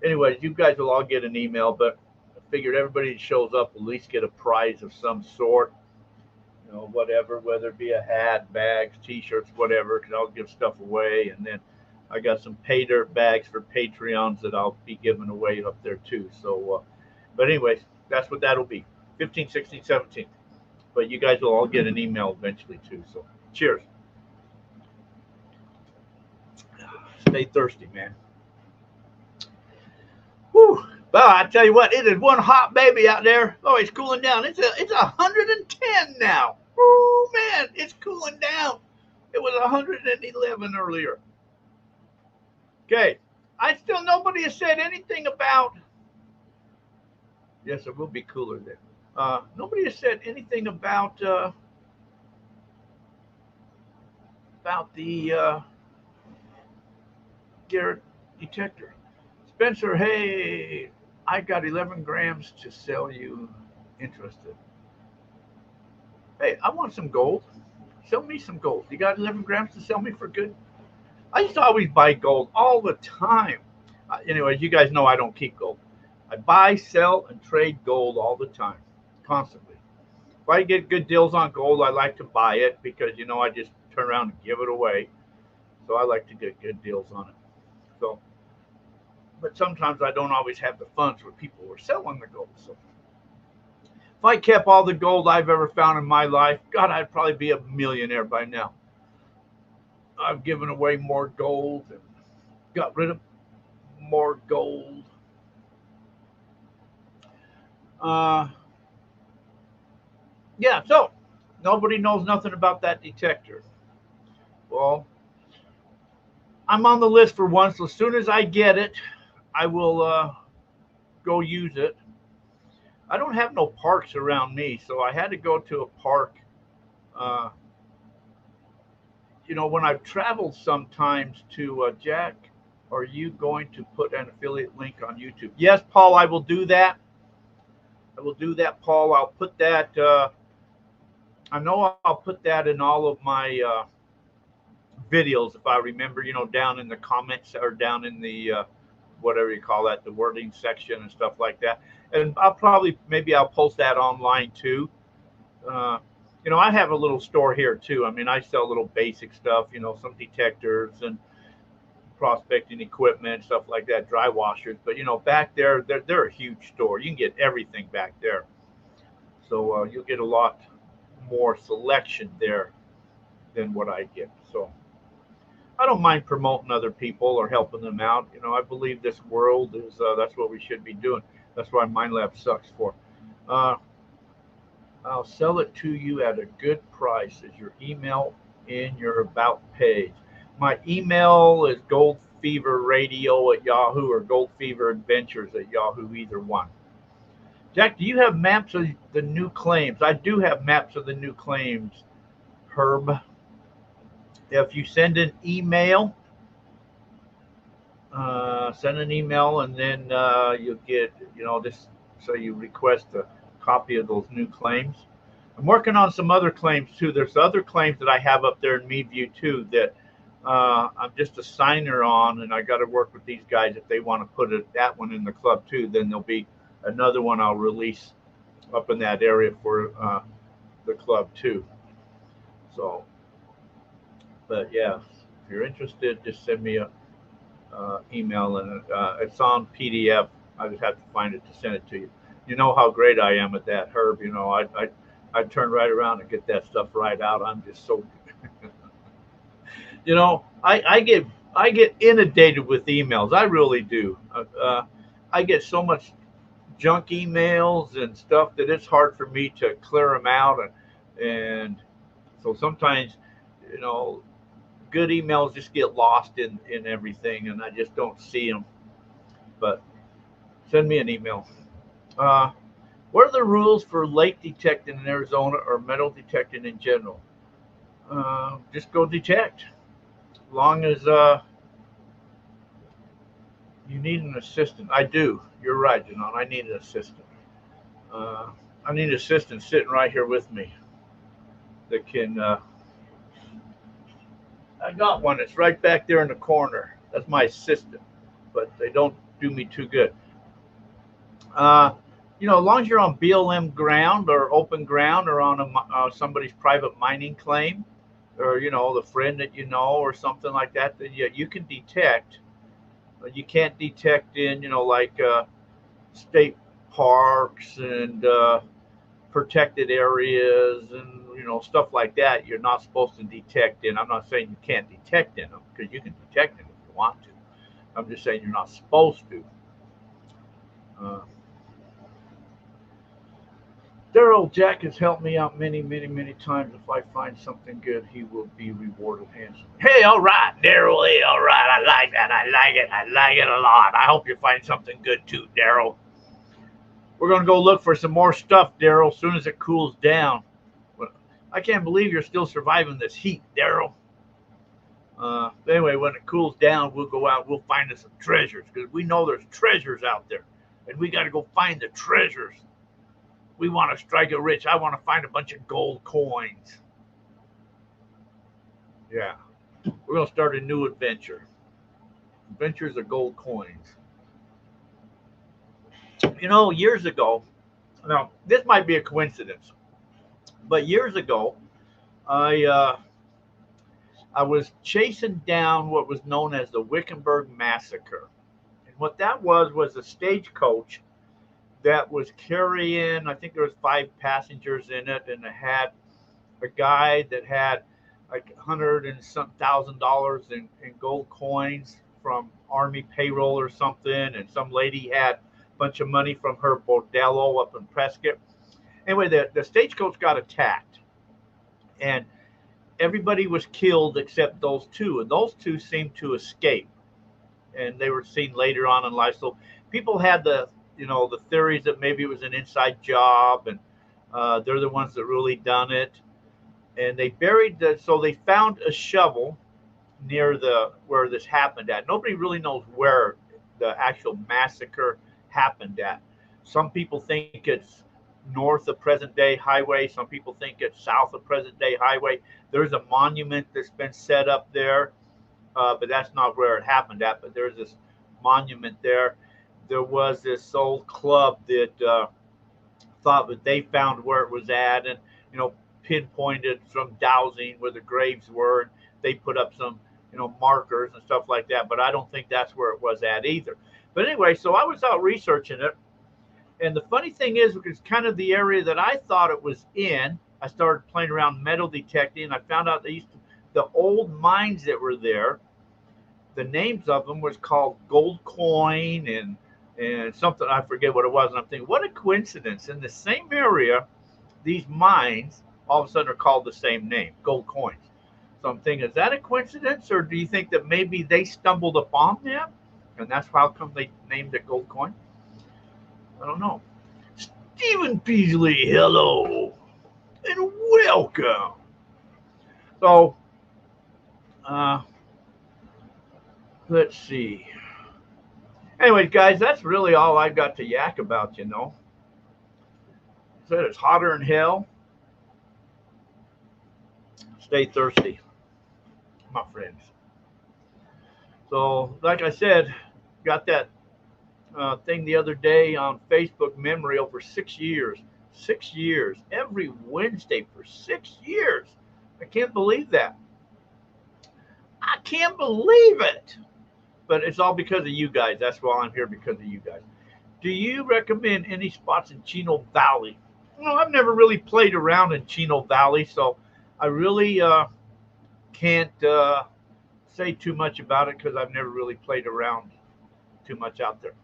Anyways, you guys will all get an email, but I figured everybody that shows up will at least get a prize of some sort. Whatever, whether it be a hat, bags, T-shirts, whatever, because I'll give stuff away. And then I got some pay dirt bags for Patreons that I'll be giving away up there too. So, but anyways, that's what that'll be: 15th, 16th, 17th. But you guys will all get an email eventually too. So, cheers. Stay thirsty, man. Whew. Well, I tell you what, it is one hot baby out there. Oh, it's cooling down. It's 110 now. Oh man, it's cooling down. It was 111 earlier. Okay, nobody has said anything about. Yes, it will be cooler then. Nobody has said anything about the Garrett detector. Spencer, hey, I got 11 grams to sell you. Interested? Hey, I want some gold. Sell me some gold. You got 11 grams to sell me for good? I used to always buy gold all the time. Anyways, you guys know I don't keep gold. I buy, sell, and trade gold all the time, constantly. If I get good deals on gold, I like to buy it because, I just turn around and give it away. So I like to get good deals on it. So, but sometimes I don't always have the funds where people were selling the gold. So if I kept all the gold I've ever found in my life, God, I'd probably be a millionaire by now. I've given away more gold and got rid of more gold. Yeah, so nobody knows nothing about that detector. Well, I'm on the list for one, so as soon as I get it, I will go use it. I don't have no parks around me, so I had to go to a park. When I've traveled sometimes to Jack, are you going to put an affiliate link on YouTube? Yes, Paul, I will do that. I will do that, Paul. I'll put that. I know I'll put that in all of my videos if I remember. Down in the comments or down in the whatever you call that, the wording section and stuff like that. And maybe I'll post that online too. I have a little store here too. I mean, I sell little basic stuff, some detectors and prospecting equipment, stuff like that, dry washers. But, back there, they're a huge store. You can get everything back there. So you'll get a lot more selection there than what I get. So I don't mind promoting other people or helping them out. I believe this world is, that's what we should be doing. That's why Mind Lab sucks for. I'll sell it to you at a good price. Is your email in your about page? My email is goldfeverradio@yahoo or goldfeveradventures@yahoo, either one. Jack, do you have maps of the new claims? I do have maps of the new claims, Herb. If you send an email, and then you'll get, this. So you request a copy of those new claims. I'm working on some other claims too. There's other claims that I have up there in Meadview too that I'm just a signer on, and I got to work with these guys if they want to put that one in the club too. Then there'll be another one I'll release up in that area for the club too. So, but yeah, if you're interested, just send me a email, and it's on PDF. I just have to find it to send it to you. You know how great I am at that, Herb. I turn right around and get that stuff right out. I'm just so, I get inundated with emails. I really do. I get so much junk emails and stuff that it's hard for me to clear them out, and so sometimes, you know, good emails just get lost in everything, and I just don't see them. But send me an email. Uh, what are the rules for lake detecting in Arizona or metal detecting in general? Just go detect. As long as you need an assistant. I do. You're right, Janon. I need an assistant. Uh, I need an assistant sitting right here with me that can. I got one that's right back there in the corner. That's my assistant, but they don't do me too good. Uh, you know, as long as you're on BLM ground or open ground or on somebody's private mining claim, or you know, the friend that you know or something like that, then yeah, you can detect. You can't detect in, you know, like state parks and protected areas and, you know, stuff like that. You're not supposed to detect in. I'm not saying you can't detect in them, because you can detect them if you want to. I'm just saying you're not supposed to. Uh, Daryl Jack has helped me out many, many, many times. If I find something good, he will be rewarded handsomely. Hey, all right, Daryl. Hey, all right. I like that. I like it. I like it a lot. I hope you find something good too, Daryl. We're going to go look for some more stuff, Daryl, as soon as it cools down. But I can't believe you're still surviving this heat, Daryl. Anyway, when it cools down, we'll go out. We'll find us some treasures, because we know there's treasures out there, and we got to go find the treasures. We want to strike it rich. I want to find a bunch of gold coins. Yeah. We're going to start a new adventure. Adventures of gold coins. You know, years ago, now this might be a coincidence, but years ago, I I was chasing down what was known as the Wickenburg Massacre. And what that was a stagecoach that was carrying, I think there was 5 passengers in it, and it had a guy that had like $100,000 in gold coins from Army payroll or something, and some lady had a bunch of money from her bordello up in Prescott. Anyway, the stagecoach got attacked, and everybody was killed except those two, and those two seemed to escape, and they were seen later on in life. So people had the theories that maybe it was an inside job, and they're the ones that really done it. And they buried so they found a shovel near where this happened at. Nobody really knows where the actual massacre happened at. Some people think it's north of present day highway. Some people think it's south of present day highway. There's a monument that's been set up there, but that's not where it happened at. But there's this monument there. There was this old club that thought that they found where it was at, and you know, pinpointed from dowsing where the graves were. And they put up some, you know, markers and stuff like that. But I don't think that's where it was at either. But anyway, so I was out researching it, and the funny thing is, it's kind of the area that I thought it was in. I started playing around metal detecting, and I found out the old mines that were there, the names of them was called Gold Coin and something, I forget what it was. And I'm thinking, what a coincidence! In the same area, these mines all of a sudden are called the same name, Gold Coins. So I'm thinking, is that a coincidence, or do you think that maybe they stumbled upon them, and that's how come they named it Gold Coin? I don't know. Stephen Peasley, hello and welcome. So, let's see. Anyways, guys, that's really all I've got to yak about, you know. Said it's hotter than hell. Stay thirsty, my friends. So, like I said, got that thing the other day on Facebook memory over 6 years. 6 years. Every Wednesday for 6 years. I can't believe that. I can't believe it. But it's all because of you guys. That's why I'm here, because of you guys. Do you recommend any spots in Chino Valley? Well, I've never really played around in Chino Valley, so I really can't say too much about it, because I've never really played around too much out there.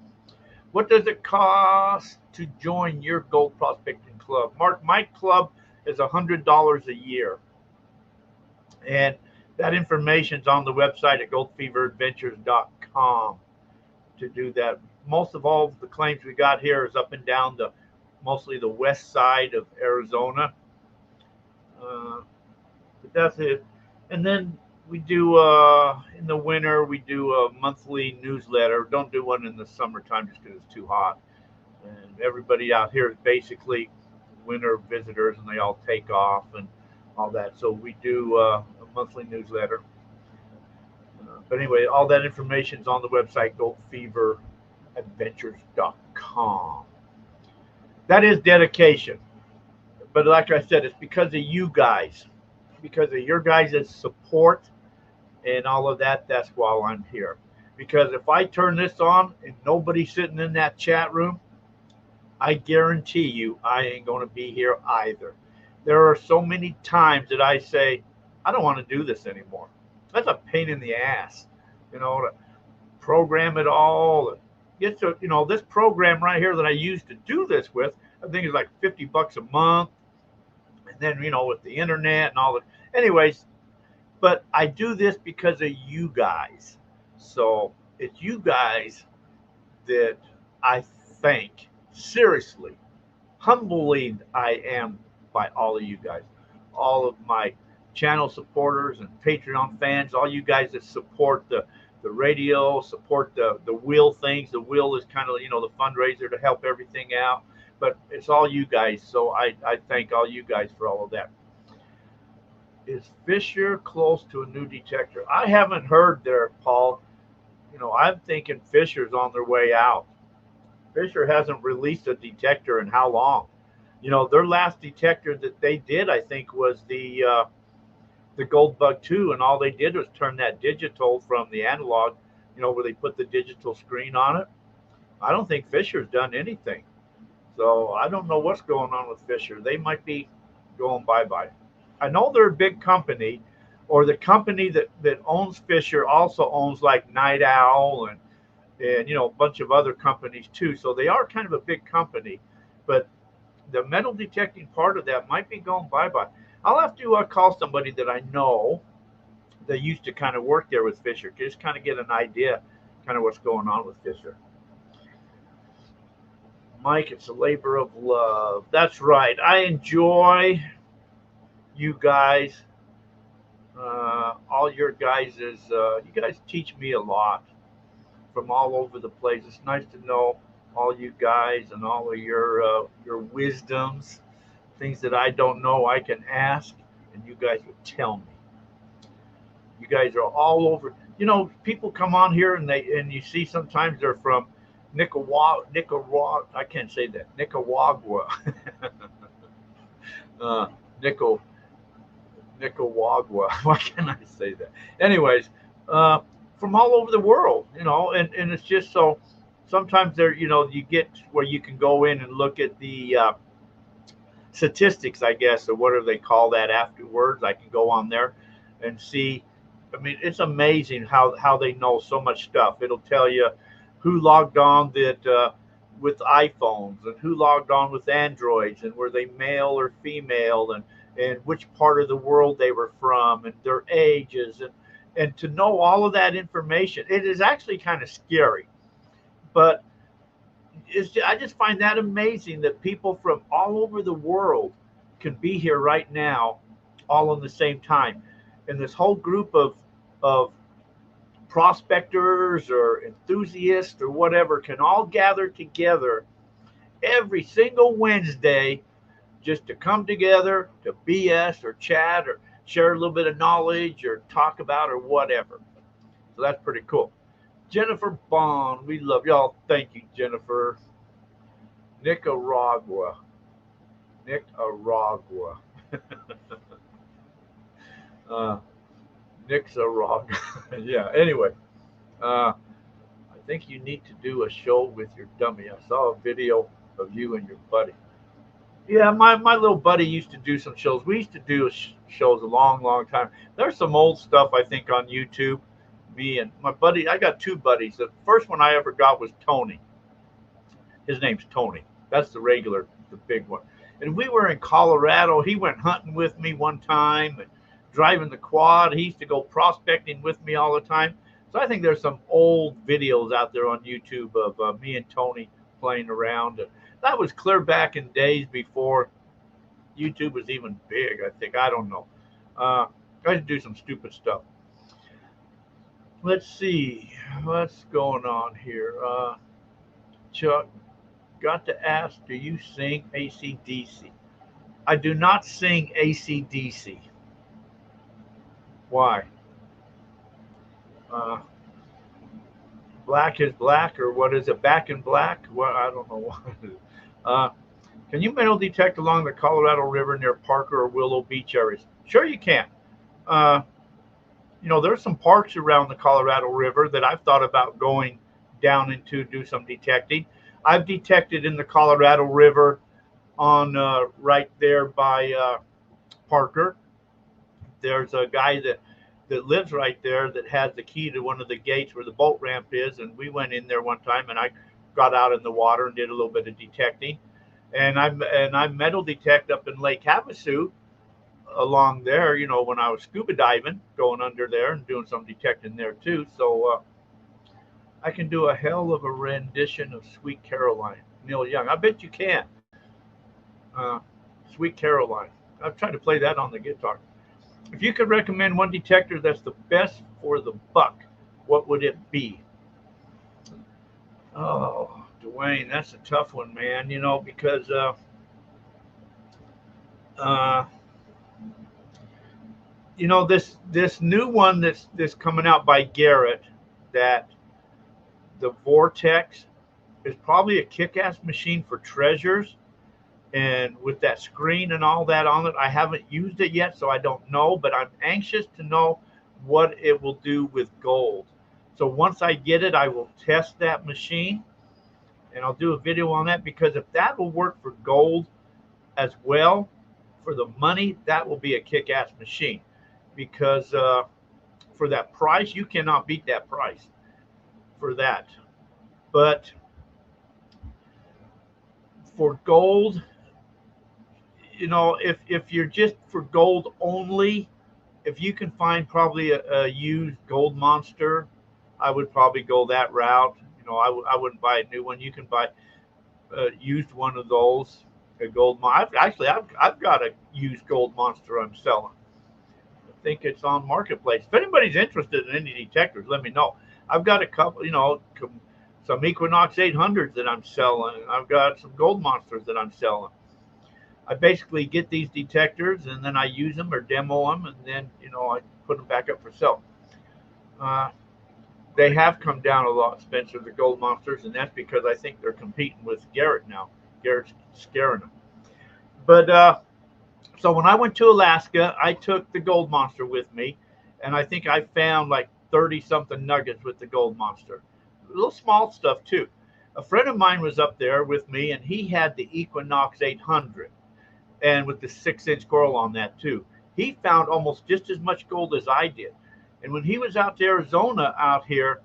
What does it cost to join your gold prospecting club? Mark, my club is $100 a year. And that information's on the website at goldfeveradventures.com to do that. Most of all the claims we got here is up and down mostly the west side of Arizona. But that's it. And then we do in the winter we do a monthly newsletter. Don't do one in the summertime just because it's too hot. And everybody out here is basically winter visitors, and they all take off and all that. So we do a monthly newsletter. But anyway, all that information is on the website goldfeveradventures.com. That is dedication. But like I said, it's because of you guys, because of your guys' support and all of that. That's why I'm here. Because if I turn this on and nobody's sitting in that chat room, I guarantee you I ain't going to be here either. There are so many times that I say, I don't want to do this anymore. That's a pain in the ass, to program it all. Get to, this program right here that I used to do this with, I think it's like $50 a month. And then, with the internet and all that. Anyways, but I do this because of you guys. So it's you guys that I thank. Seriously, humbly I am by all of you guys, all of my channel supporters and Patreon fans, all you guys that support the radio, support the wheel things. The wheel is kind of, the fundraiser to help everything out, but it's all you guys. So I thank all you guys for all of that. Is Fisher close to a new detector? I haven't heard there, Paul. I'm thinking Fisher's on their way out. Fisher hasn't released a detector in how long? Their last detector that they did, I think, was the Gold Bug 2, and all they did was turn that digital from the analog, where they put the digital screen on it. I don't think Fisher's done anything. So I don't know what's going on with Fisher. They might be going bye-bye. I know they're a big company, or the company that owns Fisher also owns like Night Owl and a bunch of other companies too. So they are kind of a big company, but the metal detecting part of that might be going bye-bye. I'll have to call somebody that I know that used to kind of work there with Fisher, just kind of get an idea kind of what's going on with Fisher. Mike, it's a labor of love. That's right. I enjoy you guys. All your guys you guys teach me a lot from all over the place. It's nice to know all you guys and all of your wisdoms, things that I don't know I can ask, and you guys will tell me. You guys are all over. People come on here and you see sometimes they're from Nicaragua. I can't say that. Nicaragua. Nicaragua. Why can't I say that? Anyways, from all over the world, and it's just so sometimes there, you get where you can go in and look at the statistics, I guess, or whatever they call that afterwards. I can go on there and see. I mean, it's amazing how they know so much stuff. It'll tell you who logged on with iPhones and who logged on with Androids, and were they male or female, and which part of the world they were from, and their ages, and to know all of that information, it is actually kind of scary. But I just find that amazing that people from all over the world can be here right now, all in the same time. And this whole group of prospectors or enthusiasts or whatever can all gather together every single Wednesday just to come together to BS or chat or share a little bit of knowledge or talk about or whatever. So that's pretty cool. Jennifer Bond, we love y'all. Thank you, Jennifer. Nicaragua. Nicaragua. Yeah, anyway. I think you need to do a show with your dummy. I saw a video of you and your buddy. Yeah, my little buddy used to do some shows. We used to do shows a long time. There's some old stuff, I think, on YouTube. Me and my buddy, I got two buddies. The first one I ever got was Tony. His name's Tony. That's the regular, the big one. And we were in Colorado. He went hunting with me one time and driving the quad. He used to go prospecting with me all the time. So I think there's some old videos out there on YouTube of me and Tony playing around. That was clear back in days before YouTube was even big, I think. I don't know. I used to do some stupid stuff. Let's see what's going on here. Chuck, got to ask, do you sing AC/DC? I do not sing AC/DC. Why? Uh, Black is black, or what is it? Back in black? Well, I don't know what it is. Can you metal detect along the Colorado River near Parker or Willow Beach areas? Sure, you can. Uh, there's some parks around the Colorado River that I've thought about going down into, do some detecting. I've detected in the Colorado River on right there by Parker. There's a guy that lives right there that has the key to one of the gates where the boat ramp is, and we went in there one time, and I got out in the water and did a little bit of detecting. And I metal detect up in Lake Havasu along there, when I was scuba diving, going under there and doing some detecting there too. So I can do a hell of a rendition of Sweet Caroline, Neil Young. I bet you can. Sweet Caroline. I've tried to play that on the guitar. If you could recommend one detector that's the best for the buck, what would it be? Oh, Dwayne, that's a tough one, man. Because this new one that's coming out by Garrett, that the Vortex is probably a kick-ass machine for treasures. And with that screen and all that on it, I haven't used it yet, so I don't know, but I'm anxious to know what it will do with gold. So once I get it, I will test that machine, and I'll do a video on that, because if that will work for gold as well, for the money, that will be a kick-ass machine. Because for that price, you cannot beat that price for that. But for gold, if you're just for gold only, if you can find probably a used gold monster, I would probably go that route. I wouldn't buy a new one. You can buy a used one of those, a gold. I've got a used gold monster I'm selling. I think it's on Marketplace. If anybody's interested in any detectors, let me know. I've got a couple, some Equinox 800s that I'm selling. I've got some gold monsters that I'm selling. I basically get these detectors, and then I use them or demo them, and then I put them back up for sale. They have come down a lot, Spencer, the gold monsters, and that's because I think they're competing with Garrett now. Garrett's scaring them. But so when I went to Alaska, I took the gold monster with me, and I think I found like 30 something nuggets with the gold monster. A little small stuff too. A friend of mine was up there with me, and he had the Equinox 800. And with the 6-inch squirrel on that too. He found almost just as much gold as I did. And when he was out to Arizona out here,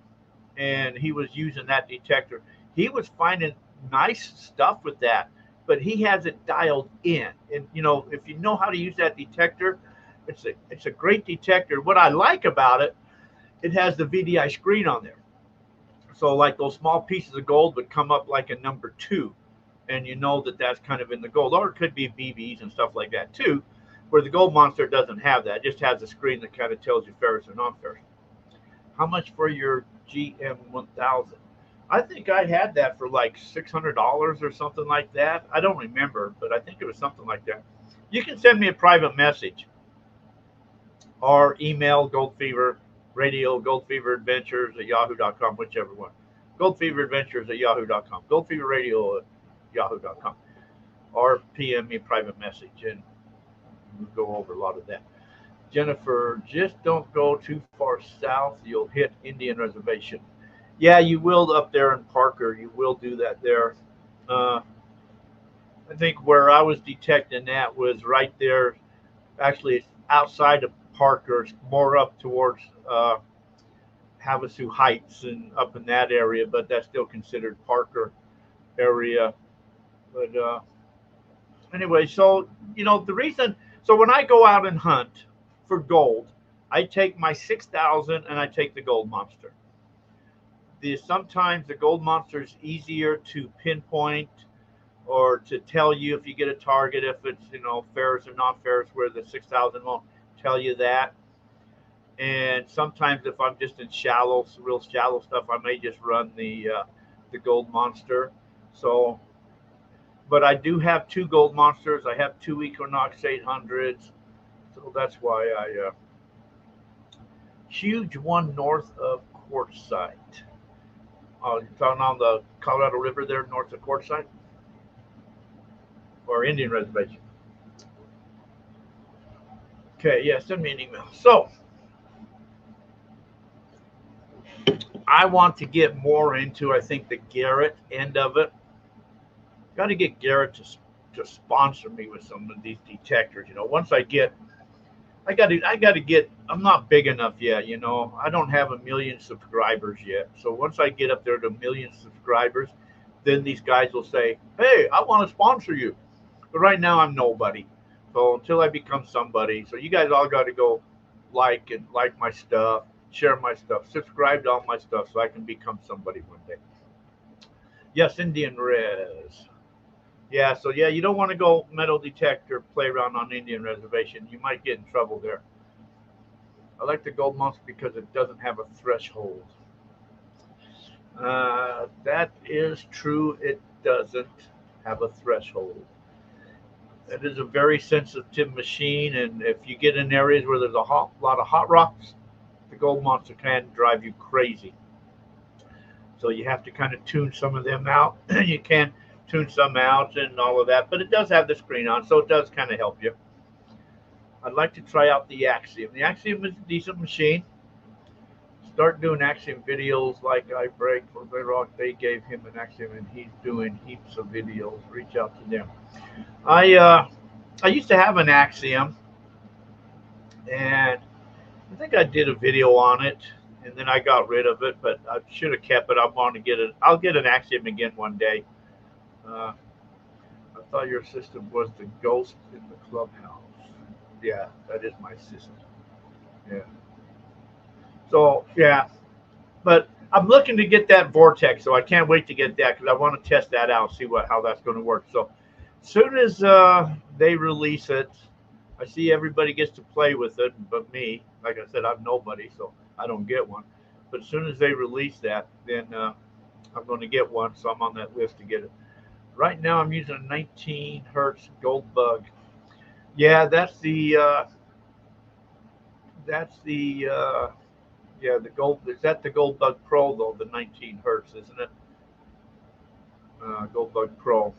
and he was using that detector, he was finding nice stuff with that, but he has it dialed in. And if you know how to use that detector, it's a great detector. What I like about it, it has the VDI screen on there. So like those small pieces of gold would come up like a number 2. And that's kind of in the gold, or it could be BBs and stuff like that too, where the gold monster doesn't have that. It just has a screen that kind of tells you ferrous or non-ferrous. How much for your GM1000? I think I had that for like $600 or something like that. I don't remember, but I think it was something like that. You can send me a private message or email Gold Fever Radio, Gold Fever Adventures at yahoo.com, whichever one. Gold Fever Adventures at yahoo.com. Gold Fever Radio at yahoo.com, or PM me a private message, and we'll go over a lot of that. Jennifer, just don't go too far south. You'll hit Indian Reservation. Yeah, you will up there in Parker. You will do that there. I think where I was detecting that was right there. Actually, it's outside of Parker, more up towards Havasu Heights and up in that area, but that's still considered Parker. area. But anyway, so the reason. So when I go out and hunt for gold, I take my 6,000 and I take the gold monster. Sometimes the gold monster is easier to pinpoint or to tell you if you get a target, if it's ferrous or not ferrous, where the 6,000 won't tell you that. And sometimes if I'm just in real shallow stuff, I may just run the gold monster. So, but I do have two gold monsters. I have two Equinox 800s, so that's why I huge one north of Quartzsite. You're talking on the Colorado River there, north of Quartzsite, or Indian Reservation. Okay, yeah, send me an email. So I want to get more into, I think, the Garrett end of it. Got to get Garrett to sponsor me with some of these detectors. Once I got to get. I'm not big enough yet. I don't have 1 million subscribers yet. So once I get up there to 1 million subscribers, then these guys will say, "Hey, I want to sponsor you." But right now I'm nobody. So until I become somebody, so you guys all got to go like my stuff, share my stuff, subscribe to all my stuff, so I can become somebody one day. Yes, Indian Res. Yeah, so yeah, you don't want to go metal detector play around on Indian Reservation. You might get in trouble there. I like the gold monster because it doesn't have a threshold. That is true. It doesn't have a threshold. It is a very sensitive machine, and if you get in areas where there's a lot of hot rocks, the gold monster can drive you crazy. So you have to kind of tune some of them out. You can tune some out and all of that, but it does have the screen on, so it does kind of help you. I'd like to try out the Axiom. The Axiom is a decent machine. Start doing Axiom videos like I break for Rock. They gave him an Axiom, and he's doing heaps of videos. Reach out to them. I used to have an Axiom, and I think I did a video on it, and then I got rid of it. But I should have kept it. I want to get it. I'll get an Axiom again one day. I thought your system was the ghost in the clubhouse. Yeah, that is my system. Yeah. So yeah, but I'm looking to get that Vortex, so I can't wait to get that because I want to test that out, see how that's going to work. So as soon as they release it, I see everybody gets to play with it, but me, like I said, I'm nobody, so I don't get one. But as soon as they release that, then I'm going to get one, so I'm on that list to get it. Right now, I'm using a 19 hertz gold bug. Yeah, that's the yeah, the gold. Is that the Gold Bug Pro though? The 19 hertz, isn't it? Gold Bug Pro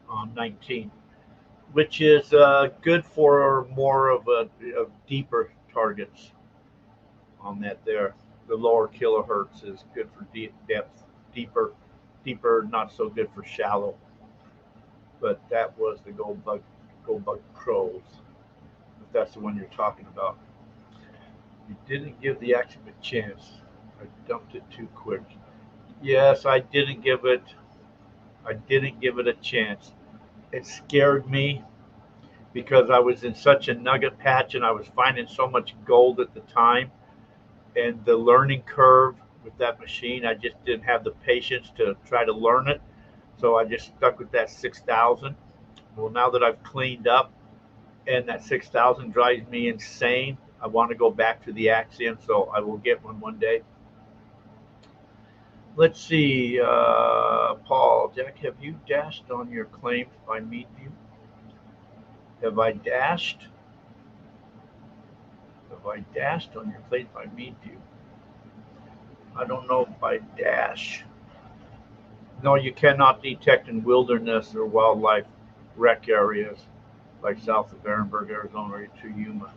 on 19, which is good for more of deeper targets on that there. The lower kilohertz is good for depth, deeper, not so good for shallow. But that was the Gold Bug Pros. If that's the one you're talking about. You didn't give the Axiom a chance. I dumped it too quick. Yes, I didn't give it a chance. It scared me because I was in such a nugget patch and I was finding so much gold at the time, and the learning curve with that machine, I just didn't have the patience to try to learn it. So I just stuck with that 6,000. Well, now that I've cleaned up and that 6,000 drives me insane, I want to go back to the Axiom, so I will get one day. Let's see, Paul, Jack, have you dashed on your claims by Meadview? Have I dashed? Have I dashed on your claims by Meadview? I don't know if I dash. No, you cannot detect in wilderness or wildlife rec areas like south of Ehrenberg, Arizona, or to Yuma.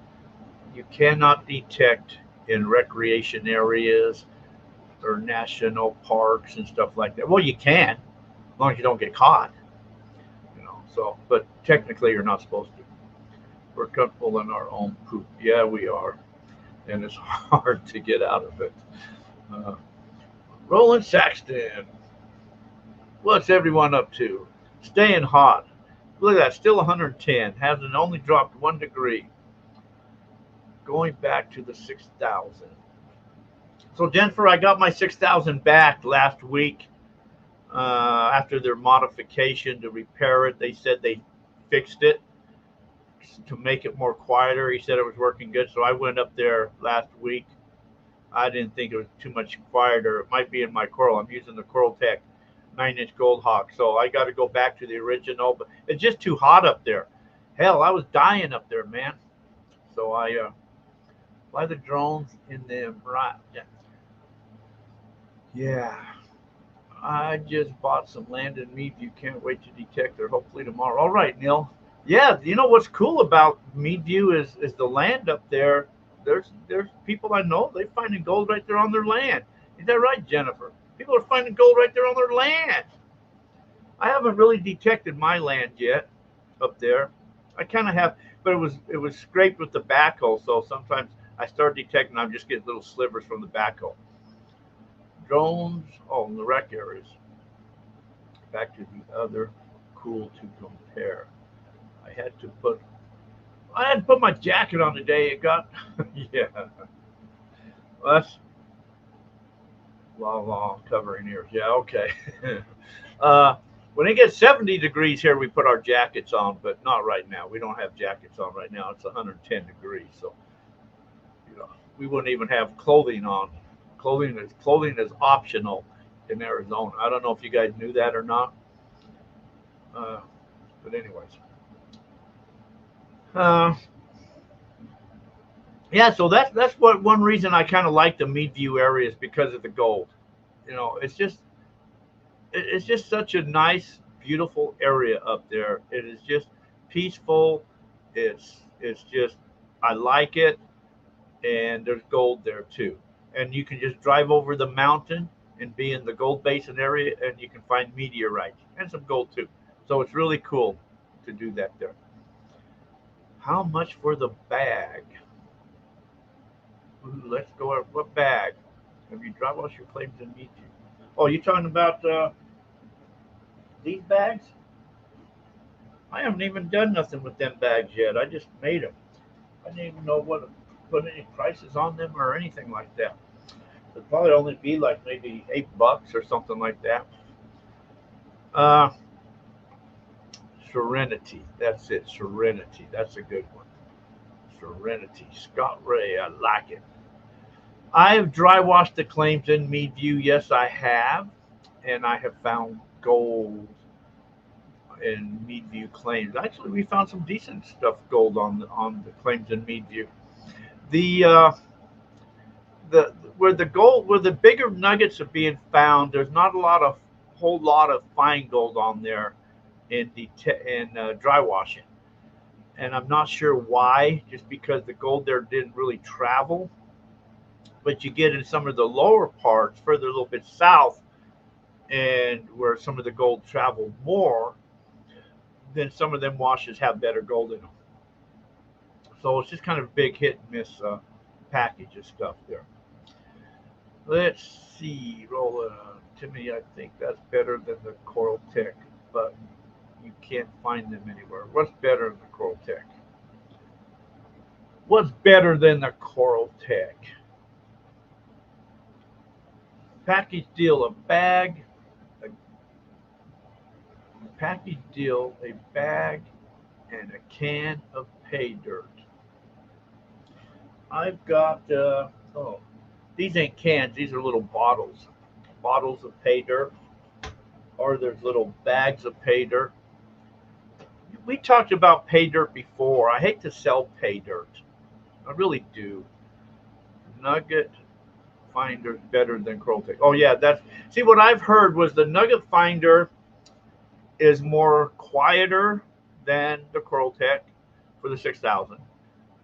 You cannot detect in recreation areas or national parks and stuff like that. Well, you can, as long as you don't get caught. So, but technically you're not supposed to. We're comfortable in our own poop. Yeah, we are. And it's hard to get out of it. Roland Saxton. What's everyone up to? Staying hot. Look at that, still 110. Hasn't only dropped 1 degree. Going back to the 6,000. So Jennifer, I got my 6,000 back last week after their modification to repair it. They said they fixed it to make it more quieter. He said it was working good, so I went up there last week. I didn't think it was too much quieter. It might be in my coral. I'm using the Coral Tech 9-inch Gold Hawk, so I got to go back to the original. But it's just too hot up there. Hell, I was dying up there, man. So I fly the drones in them. Right? Yeah. I just bought some land in Meadview. Can't wait to detect her. Hopefully tomorrow. All right, Neil. Yeah, you know what's cool about Meadview is the land up there. There's people I know, they're finding gold right there on their land. Is that right, Jennifer? People are finding gold right there on their land. I haven't really detected my land yet up there. I kind of have, but it was scraped with the backhoe, so sometimes I start detecting. I'm just getting little slivers from the backhoe. Drones, oh, in the wreck areas. Back to the other cool to compare. I had to put my jacket on today. It got, yeah. Well, that's long covering ears. Yeah, okay. When it gets 70 degrees here, we put our jackets on, but not right now. We don't have jackets on right now. It's 110 degrees, so you know we wouldn't even have clothing on. Clothing is optional in Arizona. I don't know if you guys knew that or not. But anyways. Yeah, so that's what one reason I kind of like the Meadview area is because of the gold. You know, it's just such a nice, beautiful area up there. It is just peaceful. It's just I like it, and there's gold there too. And you can just drive over the mountain and be in the gold basin area, and you can find meteorites and some gold too. So it's really cool to do that there. How much for the bag? Ooh, let's go. What bag? Have you drive off your claims and meet you? Oh, you talking about these bags? I haven't even done nothing with them bags yet. I just made them. I didn't even know what put any prices on them or anything like that. It'd probably only be like maybe $8 or something like that. Uh, Serenity. That's it. Serenity. That's a good one. Serenity. Scott Ray. I like it. I have dry washed the claims in Meadview. Yes, I have. And I have found gold in Meadview claims. Actually, we found some decent stuff gold on the claims in Meadview. The where the bigger nuggets are being found, there's not a whole lot of fine gold on there in dry washing, and I'm not sure why. Just because the gold there didn't really travel, but you get in some of the lower parts, further a little bit south, and where some of the gold traveled more, then some of them washes have better gold in them. So it's just kind of a big hit and miss package of stuff there. Let's see, Roland. To me, I think that's better than the Coral Tech, but you can't find them anywhere. What's better than the Coral Tech? What's better than the Coral Tech? Package deal, a package deal, a bag, and a can of pay dirt. I've got, oh, these ain't cans, these are little bottles of pay dirt, or there's little bags of pay dirt. We talked about pay dirt before. I hate to sell pay dirt. I really do. Nugget finder better than Coral Tech. Oh yeah, that's see what I've heard was the Nugget finder is more quieter than the Coral Tech for the 6,000.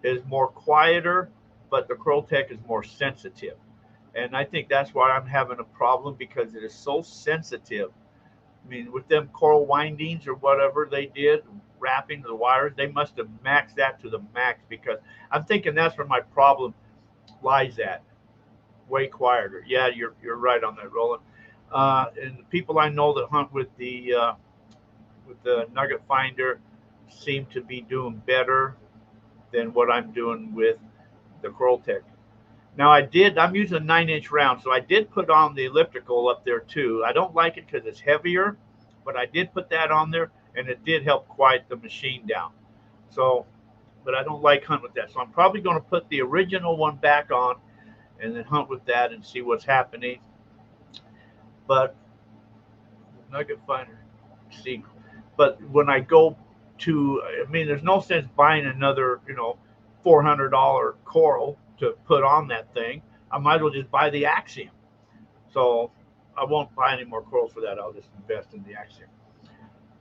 Is more quieter, but the Coral Tech is more sensitive. And I think that's why I'm having a problem because it is so sensitive. I mean, with them coral windings or whatever they did, wrapping the wires, they must have maxed that to the max because I'm thinking that's where my problem lies at. Way quieter. Yeah, you're right on that, Roland. And the people I know that hunt with the nugget finder seem to be doing better than what I'm doing with the Coral Tech. Now I'm using a 9-inch round, so I did put on the elliptical up there too. I don't like it because it's heavier, but I did put that on there, and it did help quiet the machine down. So, but I don't like hunting with that. So I'm probably going to put the original one back on and then hunt with that and see what's happening. But nugget finder, see, but when I go to, I mean, there's no sense buying another, $400 coral to put on that thing. I might as well just buy the Axiom. So I won't buy any more corals for that. I'll just invest in the Axiom.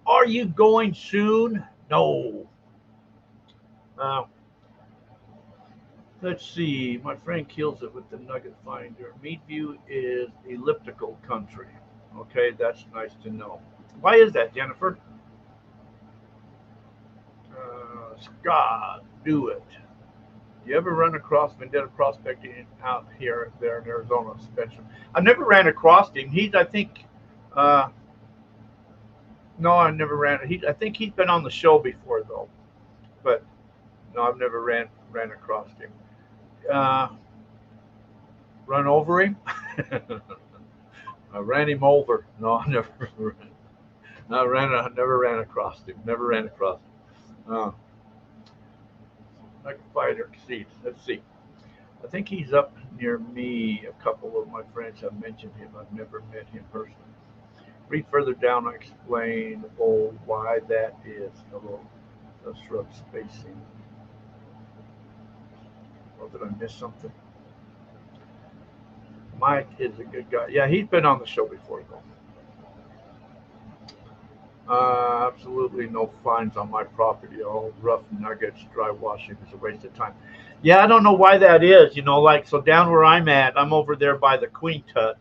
Are you going soon? No. Let's see. My friend kills it with the nugget finder. Meadview is elliptical country. Okay, that's nice to know. Why is that, Jennifer? Scott, do it. You ever run across Vendetta prospecting out here, there in Arizona, Spencer? I've never ran across him. I think, no, I never ran. I think he's been on the show before though, but no, I've never ran across him. Run over him? I ran him over. No, I never ran. I never ran across him. Never ran across him. I can fighter seats. Let's see. I think he's up near me. A couple of my friends have mentioned him. I've never met him personally. Read further down. I explain why that is. Hello, the shrub spacing. Or did I miss something? Mike is a good guy. Yeah, he's been on the show before, though. Absolutely no fines on my property. All rough nuggets, dry washing is a waste of time. Yeah, I don't know why that is. So down where I'm at, I'm over there by the Queen Tut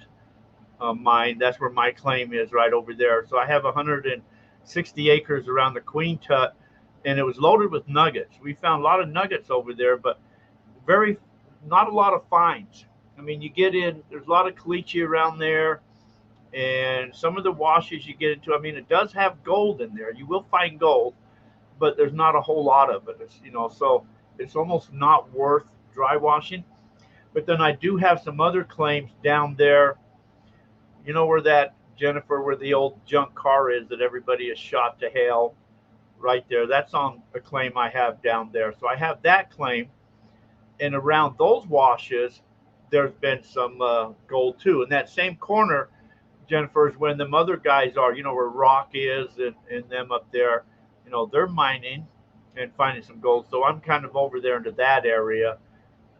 mine. That's where my claim is, right over there. So I have 160 acres around the Queen Tut, and it was loaded with nuggets. We found a lot of nuggets over there, but not a lot of fines. I mean, you get in, there's a lot of caliche around there. And some of the washes you get into, I mean, it does have gold in there. You will find gold, but there's not a whole lot of it. So it's almost not worth dry washing. But then I do have some other claims down there. You know where that, Jennifer, where the old junk car is that everybody has shot to hell? Right there. That's on a claim I have down there. So I have that claim. And around those washes, there's been some gold too. In that same corner, Jennifer, is when them other guys are, where Rock is and them up there, they're mining and finding some gold. So I'm kind of over there into that area,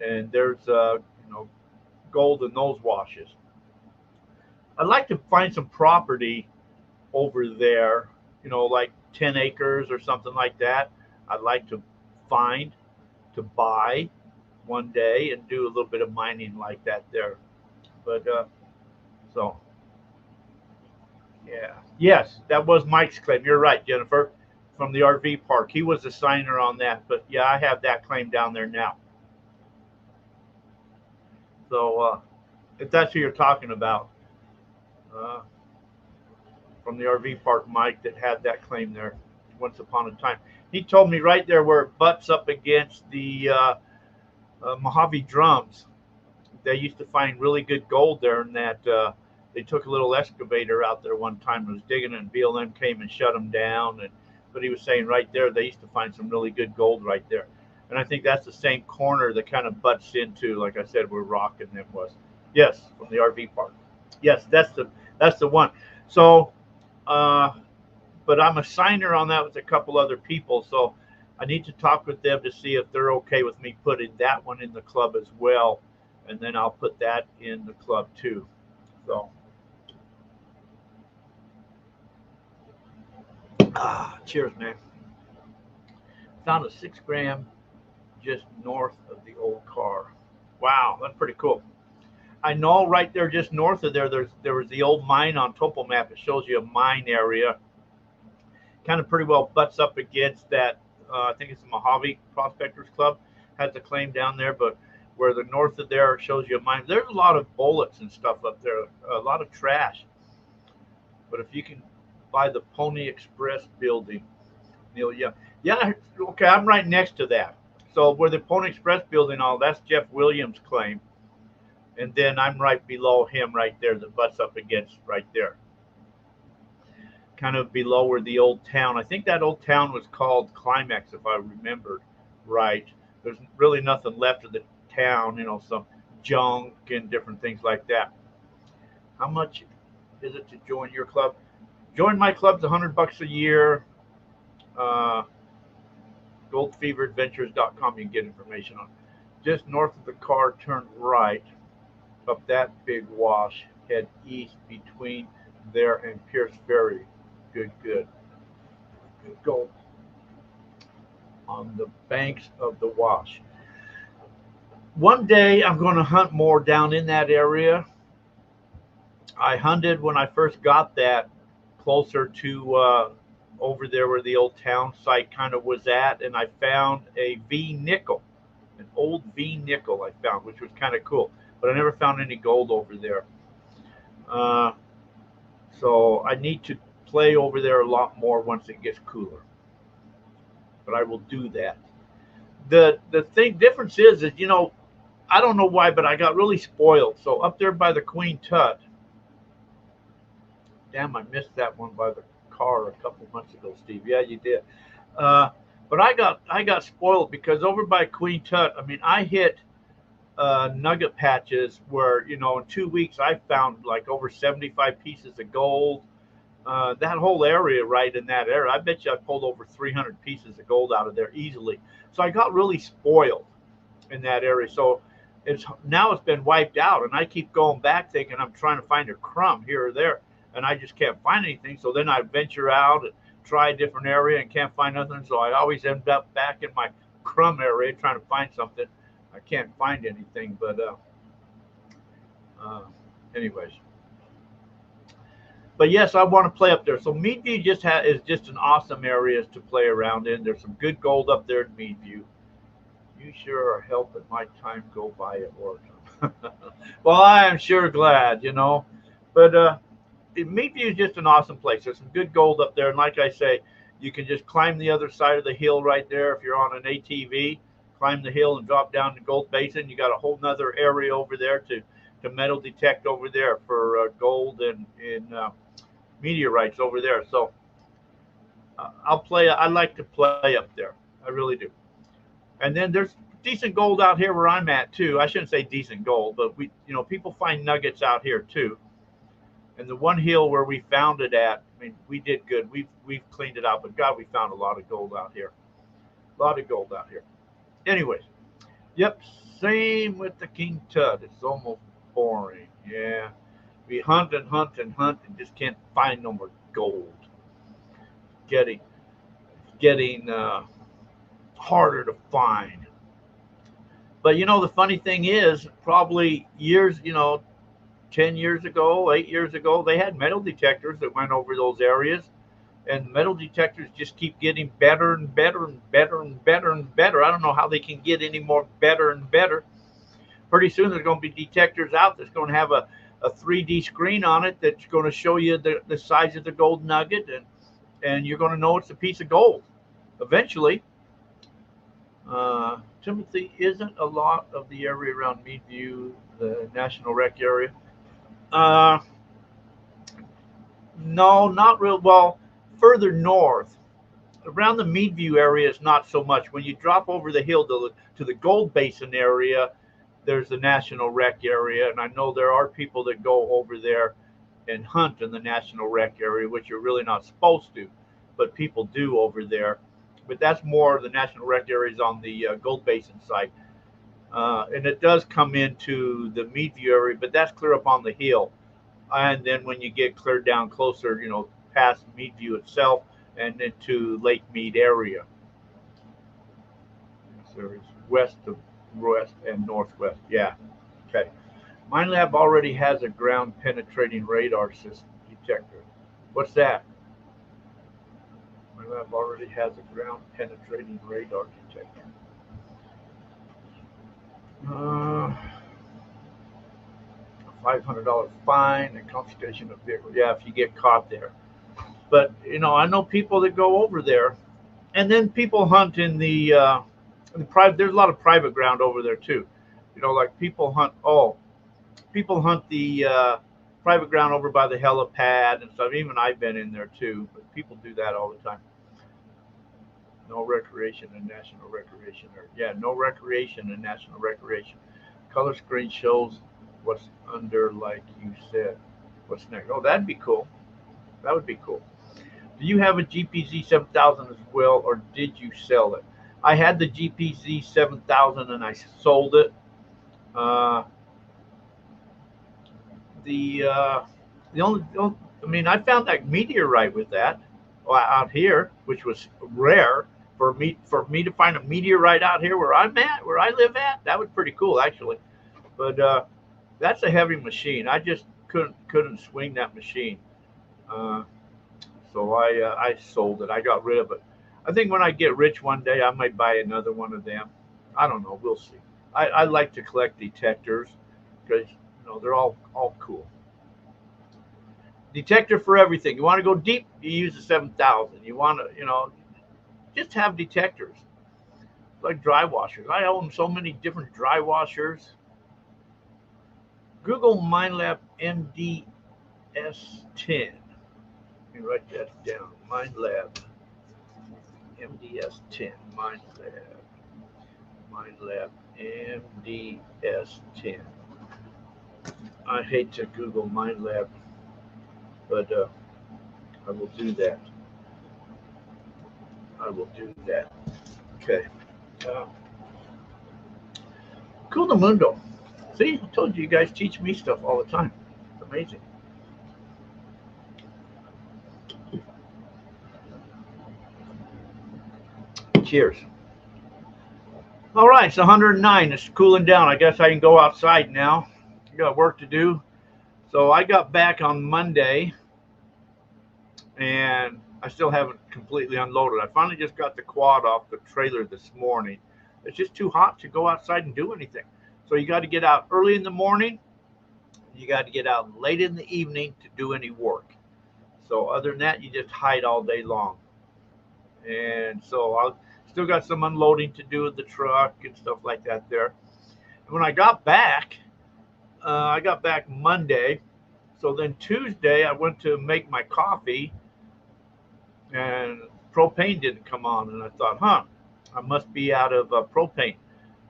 and there's, gold in those washes. I'd like to find some property over there, like 10 acres or something like that. I'd like to buy one day and do a little bit of mining like that there. But, so. Yeah. Yes, that was Mike's claim. You're right, Jennifer, from the RV park. He was the signer on that. But yeah, I have that claim down there now. So if that's who you're talking about, from the RV park, Mike, that had that claim there once upon a time. He told me right there where it butts up against the Mojave drums. They used to find really good gold there in that. They took a little excavator out there one time and was digging it, and BLM came and shut them down. But he was saying right there, they used to find some really good gold right there. And I think that's the same corner that kind of butts into, like I said, where Rock and them was. Yes, from the RV park. Yes, that's the one. So, but I'm a signer on that with a couple other people. So I need to talk with them to see if they're okay with me putting that one in the club as well. And then I'll put that in the club too. So. Cheers, man. Found a 6 gram just north of the old car. Wow, that's pretty cool. I know right there, just north of there, there was the old mine on Topo Map. It shows you a mine area. Kind of pretty well butts up against that. I think it's the Mojave Prospectors Club has a claim down there, but where the north of there shows you a mine. There's a lot of bullets and stuff up there, a lot of trash. But if you can buy the Pony Express building, Neil, yeah, yeah, okay, I'm right next to that. So where the Pony Express building, all that's Jeff Williams' claim, and then I'm right below him, right there, that butts up against right there, kind of below where the old town. I think that old town was called Climax, if I remembered right. There's really nothing left of the town, some junk and different things like that. How much is it to join your club? Join my club's $100 a year. Uh, goldfeveradventures.com. You can get information on. Just north of the car, turn right up that big wash. Head east between there and Pierce Ferry. Good, good. Good gold on the banks of the wash. One day I'm going to hunt more down in that area. I hunted when I first got that closer to over there where the old town site kind of was at, and I found a V nickel, an old V nickel I found, which was kind of cool. But I never found any gold over there. Uh, so I need to play over there a lot more once it gets cooler. But I will do that. The thing difference is I don't know why, but I got really spoiled. So up there by the Queen Tut, damn, I missed that one by the car a couple months ago, Steve. Yeah, you did. Uh, but I got spoiled because over by Queen Tut, I mean, I hit nugget patches where in 2 weeks I found like over 75 pieces of gold. That whole area, right in that area, I bet you I pulled over 300 pieces of gold out of there easily. So I got really spoiled in that area. So it's been wiped out, and I keep going back thinking I'm trying to find a crumb here or there, and I just can't find anything. So then I venture out and try a different area and can't find nothing. So I always end up back in my crumb area trying to find something. I can't find anything, but anyways. But yes, I want to play up there. So Meadview is just an awesome area to play around in. There's some good gold up there in Meadview. You sure are helping my time go by at work. Well, I am sure glad. But Meadview is just an awesome place. There's some good gold up there, and like I say, you can just climb the other side of the hill right there if you're on an ATV. Climb the hill and drop down to Gold Basin. You got a whole nother area over there to metal detect over there for gold and meteorites over there. So I'll play. I like to play up there. I really do. And then there's decent gold out here where I'm at too. I shouldn't say decent gold, but people find nuggets out here too. And the one hill where we found it at, I mean, we did good. We've cleaned it out, but God, we found a lot of gold out here. A lot of gold out here. Anyways, yep. Same with the King Tut. It's almost boring. Yeah. We hunt and hunt and hunt and just can't find no more gold. Getting harder to find. But the funny thing is, probably 10 years ago, 8 years ago, they had metal detectors that went over those areas, and metal detectors just keep getting better and better and better and better and better. I don't know how they can get any more better and better. Pretty soon there's going to be detectors out that's going to have a 3D screen on it that's going to show you the size of the gold nugget, and you're going to know it's a piece of gold eventually. Timothy, isn't a lot of the area around Meadview the National Rec area? No, not real. Well, further north, around the Meadview area is not so much. When you drop over the hill to the Gold Basin area, there's the National Rec area, and I know there are people that go over there and hunt in the National Rec area, which you're really not supposed to, but people do over there. But that's more the National Rec areas on the Gold Basin side. And it does come into the Meadview area, but that's clear up on the hill. And then when you get clear down closer, past Meadview itself and into Lake Mead area. So it's west and northwest. Yeah. Okay. Mine Lab already has a ground penetrating radar system detector. What's that? My lab already has a ground penetrating radar detector. $500 fine and confiscation of vehicle. Yeah, if you get caught there. But I know people that go over there, and then people hunt in the private. There's a lot of private ground over there too. Like people hunt. Oh, people hunt the private ground over by the helipad and stuff. Even I've been in there too. But people do that all the time. No recreation and national recreation. No recreation and national recreation. Color screen shows what's under, like you said. What's next? Oh, that'd be cool. That would be cool. Do you have a GPZ 7000 as well, or did you sell it? I had the GPZ 7000 and I sold it. The only, I mean, I found that meteorite with that out here, which was rare for me to find a meteorite out here where I'm at, where I live at. That was pretty cool actually, but that's a heavy machine. I just couldn't swing that machine. So I sold it. I got rid of it. I think when I get rich one day, I might buy another one of them. I don't know. We'll see. I like to collect detectors because they're all cool. Detector for everything. You want to go deep, you use the 7000. You want to just have detectors like dry washers. I own so many different dry washers. Google MindLab MDS10. Let me write that down. MindLab MDS10. MindLab MDS10. I hate to Google MindLab, but I will do that. Okay. Cool the Mundo. See, I told you guys teach me stuff all the time. It's amazing. Cheers. All right, it's 109. It's cooling down. I guess I can go outside now. I got work to do. So I got back on Monday, and I still haven't completely unloaded. I finally just got the quad off the trailer this morning. It's just too hot to go outside and do anything. So you got to get out early in the morning. You got to get out late in the evening to do any work. So other than that, you just hide all day long. And so I'll still got some unloading to do with the truck and stuff like that there. And when I got back Monday. So then Tuesday, I went to make my coffee, and propane didn't come on. And I thought, I must be out of propane.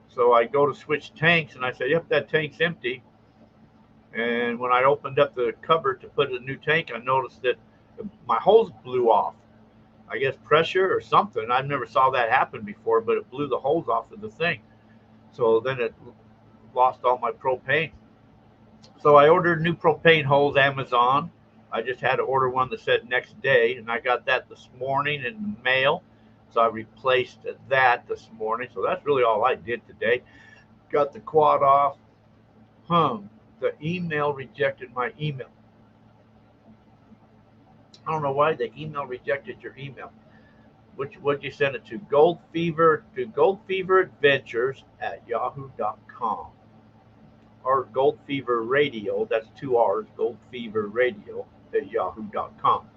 So I go to switch tanks, and I said, yep, that tank's empty. And when I opened up the cupboard to put a new tank, I noticed that my hose blew off. I guess pressure or something. I never saw that happen before, but it blew the hose off of the thing. So then it lost all my propane. So I ordered new propane hose, Amazon. I just had to order one that said next day, and I got that this morning in the mail. So I replaced that this morning. So that's really all I did today. Got the quad off. The email rejected my email. I don't know why the email rejected your email. What'd you send it to? goldfeveradventures@yahoo.com. Or Gold Fever Radio, that's 2 R's, goldfeverradio@yahoo.com.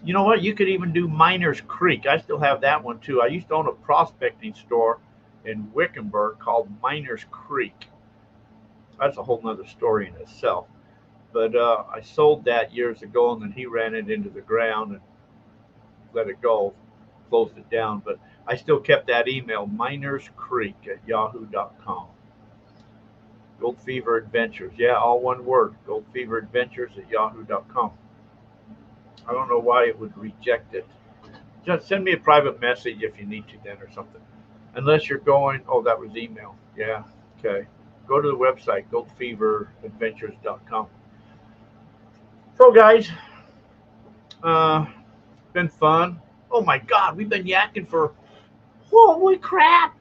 You know what? You could even do Miners Creek. I still have that one too. I used to own a prospecting store in Wickenburg called Miners Creek. That's a whole nother story in itself. But I sold that years ago, and then he ran it into the ground and let it go, closed it down. But I still kept that email, minerscreek@yahoo.com. Gold Fever Adventures. Yeah, all one word. goldfeveradventures@yahoo.com. I don't know why it would reject it. Just send me a private message if you need to then or something. Unless you're going, that was email. Yeah, okay. Go to the website, goldfeveradventures.com. So guys, been fun. Oh my God, we've been yakking for, holy crap,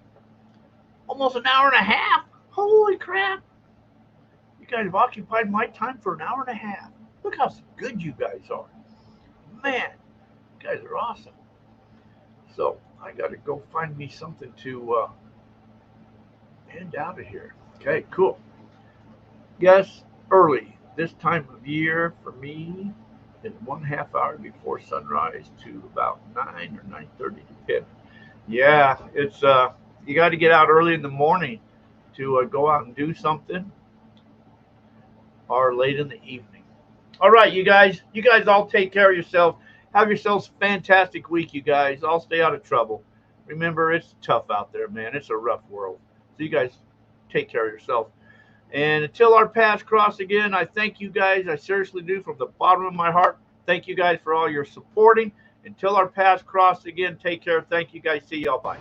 almost an hour and a half. Holy crap. You guys have occupied my time for an hour and a half. Look how good you guys are. Man, you guys are awesome. So I got to go find me something to end out of here. Okay, cool. Yes, early. This time of year for me is 1/2 hour before sunrise to about 9 or 9:30 to 10. Yeah, it's you got to get out early in the morning to go out and do something, or late in the evening. All right, you guys. You guys all take care of yourself. Have yourselves a fantastic week, you guys. All stay out of trouble. Remember, it's tough out there, man. It's a rough world. So you guys take care of yourself. And until our paths cross again, I thank you guys. I seriously do from the bottom of my heart. Thank you guys for all your supporting. Until our paths cross again, take care. Thank you guys. See y'all. Bye.